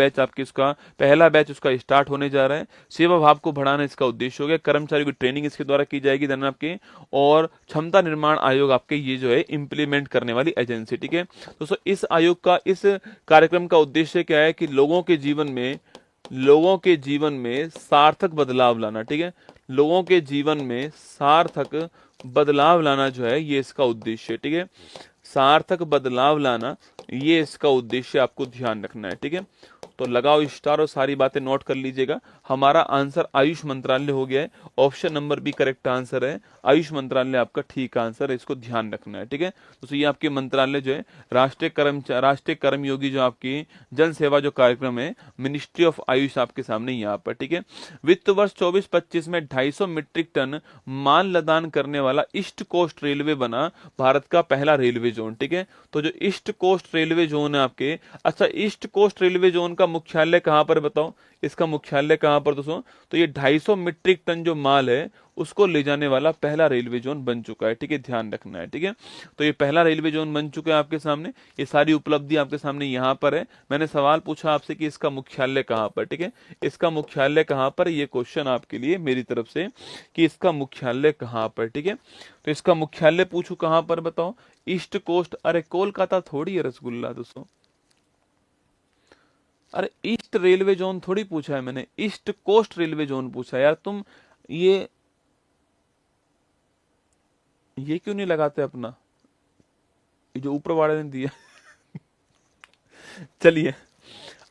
[SPEAKER 2] बैच उसका स्टार्ट होने जा रहा है। सेवा भाव को बढ़ाना इसका उद्देश्य हो गया। कर्मचारियों की ट्रेनिंग इसके द्वारा की जाएगी धन आपके, और क्षमता निर्माण आयोग आपके ये जो है इम्प्लीमेंट करने वाली एजेंसी। ठीक है दोस्तों, इस आयोग का, इस कार्यक्रम का उद्देश्य क्या है कि लोगों के जीवन में सार्थक बदलाव लाना। ठीक है, लोगों के जीवन में सार्थक बदलाव लाना जो है ये इसका उद्देश्य है। ठीक है, सार्थक बदलाव लाना ये इसका उद्देश्य, आपको ध्यान रखना है। ठीक है, तो लगाओ स्टार और सारी बातें नोट कर लीजिएगा। हमारा आंसर आयुष मंत्रालय हो गया है। Option number B correct answer है, आयुष मंत्रालय आपका ठीक आंसर है, इसको ध्यान रखना है। ठीक है दोस्तों, ये आपके मंत्रालय जो है राष्ट्रीय कर्मयोगी जो आपकी जन सेवा जो कार्यक्रम है, मिनिस्ट्री ऑफ आयुष आपके सामने यहाँ पर। ठीक है, वित्त वर्ष 24-25 में 250 मीट्रिक टन माल लदान करने वाला ईस्ट कोस्ट रेलवे बना भारत का पहला रेलवे जोन। ठीक है, तो जो ईस्ट कोस्ट रेलवे जोन है आपके, अच्छा ईस्ट कोस्ट रेलवे जोन का मुख्यालय कहां पर बताओ? इसका मुख्यालय कहां पर दोस्तों? तो ये 250 मीट्रिक टन जो माल है उसको ले जाने वाला पहला रेलवे जोन बन चुका है। ठीक है, ध्यान रखना है। ठीक है, तो ये पहला रेलवे जोन बन चुका है आपके सामने। ये सारी उपलब्धि आपके सामने यहाँ पर है। मैंने सवाल पूछा आपसे कि इसका मुख्यालय कहाँ पर। ठीक है, इसका मुख्यालय कहाँ पर, ये क्वेश्चन आपके लिए मेरी तरफ से कि इसका मुख्यालय कहाँ पर। ठीक है, तो इसका मुख्यालय पूछू कहाँ पर बताओ? ईस्ट कोस्ट, अरे कोलकाता थोड़ी है रसगुल्ला दोस्तों, अरे ईस्ट रेलवे जोन थोड़ी पूछा है मैंने, ईस्ट कोस्ट रेलवे जोन पूछा है यार। तुम ये क्यों नहीं लगाते अपना, ये जो ऊपर वाले ने दिया चलिए,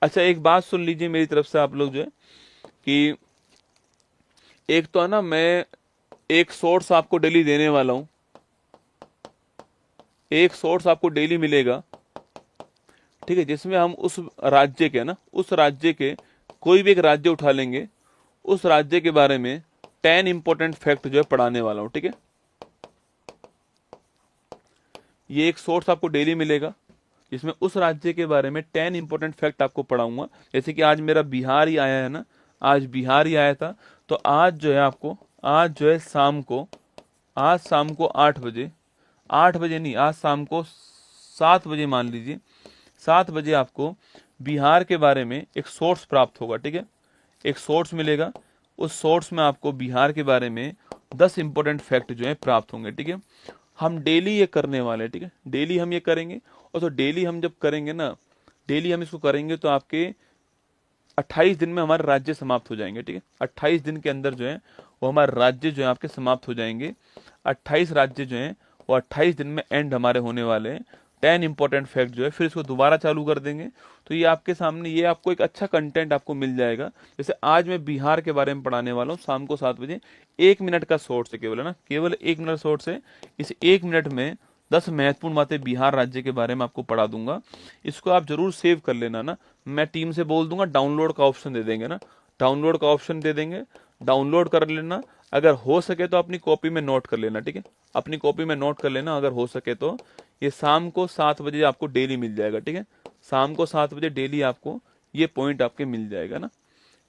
[SPEAKER 2] अच्छा एक बात सुन लीजिए मेरी तरफ से आप लोग जो है कि एक तो है ना, मैं एक सोर्स आपको डेली देने वाला हूं, एक सोर्स आपको डेली मिलेगा। ठीक है, जिसमें हम उस राज्य के ना, उस राज्य के कोई भी एक राज्य उठा लेंगे, उस राज्य के बारे में 10 इंपॉर्टेंट फैक्ट जो है पढ़ाने वाला हूं। ठीक है, ये एक सोर्स आपको डेली मिलेगा जिसमें उस राज्य के बारे में 10 इंपॉर्टेंट फैक्ट आपको पढ़ाऊंगा। जैसे कि आज मेरा बिहार ही आया है ना, आज बिहार ही आया था, तो आज जो है आपको, आज जो है शाम को 8 बजे, 8 बजे नहीं, आज शाम को 7 बजे मान लीजिए, 7 बजे आपको बिहार के बारे में एक सोर्स प्राप्त होगा। ठीक है, एक सोर्स मिलेगा, उस सोर्स में आपको बिहार के बारे में 10 इंपॉर्टेंट फैक्ट जो है प्राप्त होंगे। ठीक है, हम डेली ये करने वाले हैं। ठीक है, डेली हम ये करेंगे, और तो डेली हम जब करेंगे ना, डेली हम इसको करेंगे तो आपके 28 दिन में हमारे राज्य समाप्त हो जाएंगे। ठीक है, 28 दिन के अंदर जो है वो हमारे राज्य जो है आपके समाप्त हो जाएंगे। 28 राज्य जो है वो 28 दिन में एंड हमारे होने वाले हैं। 10 इंपॉर्टेंट फैक्ट जो है, फिर इसको दोबारा चालू कर देंगे तो ये आपके सामने, ये आपको एक अच्छा कंटेंट आपको मिल जाएगा। जैसे आज मैं बिहार के बारे में पढ़ाने वाला हूँ शाम को 7 बजे, 1 मिनट का शॉर्ट से केवल है ना, केवल 1 मिनट शॉर्ट से, इस 1 मिनट में 10 महत्वपूर्ण बातें बिहार राज्य के बारे में आपको पढ़ा दूंगा। इसको आप जरूर सेव कर लेना ना, मैं टीम से बोल दूंगा डाउनलोड का ऑप्शन दे देंगे ना, डाउनलोड का ऑप्शन दे देंगे, डाउनलोड कर लेना। अगर हो सके तो अपनी कॉपी में नोट कर लेना। ठीक है, अपनी कॉपी में नोट कर लेना अगर हो सके तो। ये शाम को 7 बजे आपको डेली मिल जाएगा। ठीक है, शाम को 7 बजे डेली आपको ये पॉइंट आपके मिल जाएगा ना।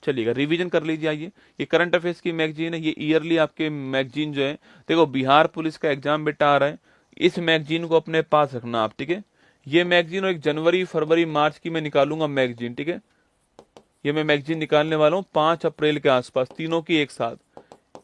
[SPEAKER 2] चलिएगा, रिवीजन कर लीजिए। आइए, ये करंट अफेयर्स की मैगजीन है, ये ईयरली आपके मैगजीन जो है, देखो बिहार पुलिस का एग्जाम बेटा आ रहा है, इस मैगजीन को अपने पास रखना आप। ठीक है, ये मैगजीन और एक जनवरी फरवरी मार्च की मैं निकालूंगा मैगजीन। ठीक है, ये मैं मैगजीन निकालने वाला हूँ 5 अप्रैल के आसपास, तीनों की एक साथ,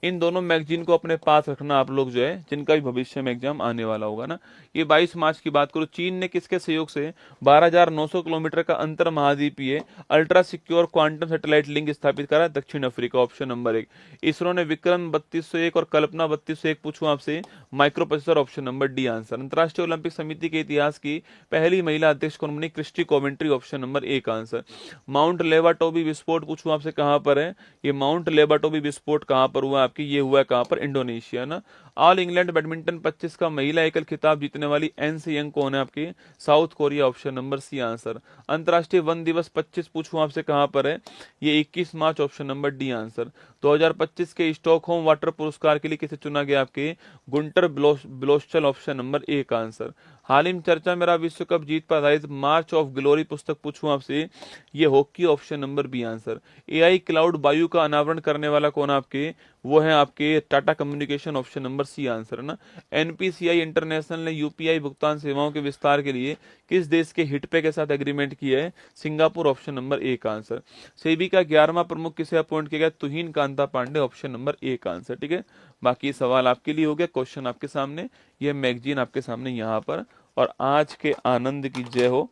[SPEAKER 2] इन दोनों मैगजीन को अपने पास रखना आप लोग जो है, जिनका भी भविष्य में एग्जाम आने वाला होगा ना। ये 22 मार्च की बात करूं, चीन ने किसके सहयोग से 12,900 किलोमीटर का अंतर महाद्वीपीय ultra secure quantum satellite link स्थापित करा? दक्षिण अफ्रीका, ऑप्शन नंबर 1। इसरो ने विक्रम 3201 और कल्पना 3201 पूछूं आपसे, microprocessor, option number D answer. अंतर्राष्ट्रीय ओलंपिक समिति के इतिहास की पहली महिला अध्यक्ष कौन बनी? Kirsty Coventry, option number 1 answer. Mount Lewotobi विस्फोट पूछूं आपसे कहां पर है? ये माउंट लेवाटोबी विस्फोट कहां पर हुआ आपकी? ये हुआ कहां पर? इंडोनेशिया ना। ऑल इंग्लैंड बैडमिंटन 25 का महिला एकल खिताब जीतने वाली एनसी यंग कौन है आपकी? South Korea, option number C answer. अंतर्राष्ट्रीय वन दिवस 25 पूछूं आपसे कहां पर है? ये 21 मार्च, ऑप्शन नंबर डी आंसर। 2025 के स्टॉकहोम वाटर पुरस्कार के लिए किसे चुना गया आपके? Gunter Bloschl, option number 1 answer. हाल ही में चर्चा मेरा विश्व कप जीत पर आधारित मार्च ऑफ ग्लोरी पुस्तक पूछूं आपसे, ये hockey, option number B answer. AI cloud Vayu का अनावरण करने वाला कौन आपके? वो है आपके Tata communication, option number C answer है ना। एनपीसीआई इंटरनेशनल ने यूपीआई भुगतान सेवाओं के विस्तार के लिए किस देश के हिटपे के साथ एग्रीमेंट किया है? Singapore, option number 1 answer. SEBI का 11वां प्रमुख किसे अपॉइंट किया गया? Tuhin Kanta Pandey, option number 1 answer. ठीक है, बाकी सवाल आपके लिए हो गया, क्वेश्चन आपके सामने, ये मैगजीन आपके सामने यहाँ पर। और आज के आनंद की जय हो।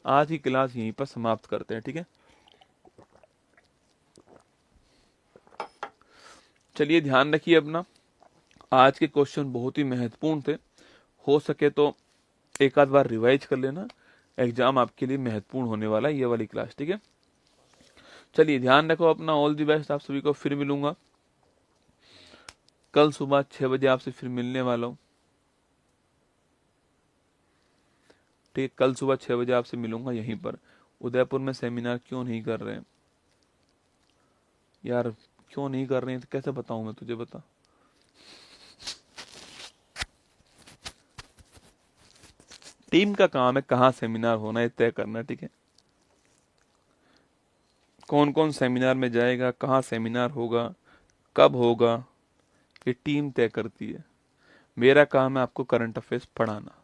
[SPEAKER 2] आज की क्लास यहीं पर समाप्त करते हैं। ठीक है, चलिए ध्यान रखिए अपना। आज के क्वेश्चन बहुत ही महत्वपूर्ण थे, हो सके तो एक आध बार रिवाइज कर लेना, एग्जाम आपके लिए महत्वपूर्ण होने वाला है ये वाली क्लास। ठीक है, चलिए ध्यान रखो अपना। ऑल द बेस्ट आप सभी को। फिर मिलूंगा कल सुबह 6 बजे, आपसे फिर मिलने वाला हूँ। ठीक है, कल सुबह 6 बजे आपसे मिलूंगा यहीं पर। उदयपुर में सेमिनार क्यों नहीं कर रहे हैं यार? क्यों नहीं कर रहे हैं तो कैसे बताऊं मैं तुझे? बता। टीम का काम है कहाँ सेमिनार होना है तय करना। ठीक है, कौन कौन सेमिनार में जाएगा, कहाँ सेमिनार होगा, कब होगा, ये टीम तय करती है। मेरा काम है आपको करंट अफेयर्स पढ़ाना,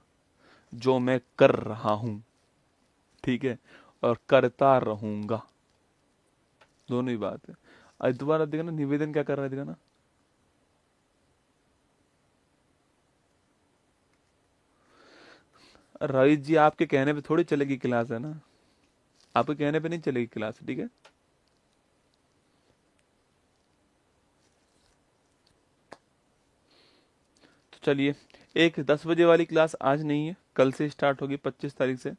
[SPEAKER 2] जो मैं कर रहा हूं। ठीक है, और करता रहूंगा, दोनों ही बात है। आज दोबारा देखा ना, निवेदन क्या कर रहा है, देखा ना। रोहित जी, आपके कहने पे थोड़ी चलेगी क्लास, है ना, आपके कहने पे नहीं चलेगी क्लास। ठीक है, तो चलिए, एक 10 बजे वाली क्लास आज नहीं है, कल से स्टार्ट होगी 25 तारीख से।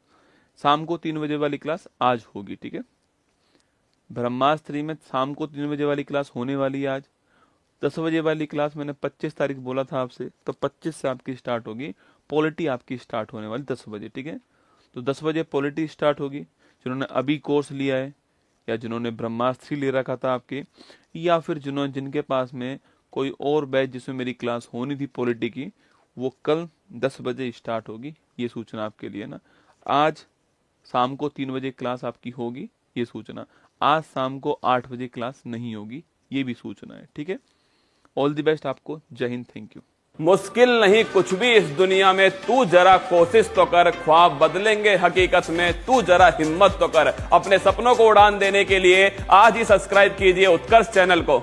[SPEAKER 2] शाम को 3 बजे वाली क्लास आज होगी। ठीक है, ब्रह्मास्त्र में शाम को 3 बजे वाली क्लास होने वाली है आज। 10 बजे वाली क्लास मैंने 25 तारीख बोला था आपसे, तो 25 से आपकी स्टार्ट होगी। पॉलिटी आपकी स्टार्ट होने वाली 10 बजे। ठीक है, तो 10 बजे पॉलिटी स्टार्ट होगी। जिन्होंने अभी कोर्स लिया है, या जिन्होंने ब्रह्मास्त्र ले रखा था आपके, या फिर जिनके पास में कोई और बैच जिसमें मेरी क्लास होनी थी पॉलिटी की, वो कल 10 बजे स्टार्ट होगी। ये सूचना आपके लिए ना। आज शाम को 3 बजे क्लास आपकी होगी, ये सूचना। आज शाम को 8 बजे क्लास नहीं होगी, ये भी सूचना है। ठीक है, ऑल द बेस्ट आपको। जय हिंद, थैंक यू।
[SPEAKER 1] मुश्किल नहीं कुछ भी इस दुनिया में, तू जरा कोशिश तो कर, ख्वाब बदलेंगे हकीकत में, तू जरा हिम्मत तो कर। अपने सपनों को उड़ान देने के लिए आज ही सब्सक्राइब कीजिए उत्कर्ष चैनल को।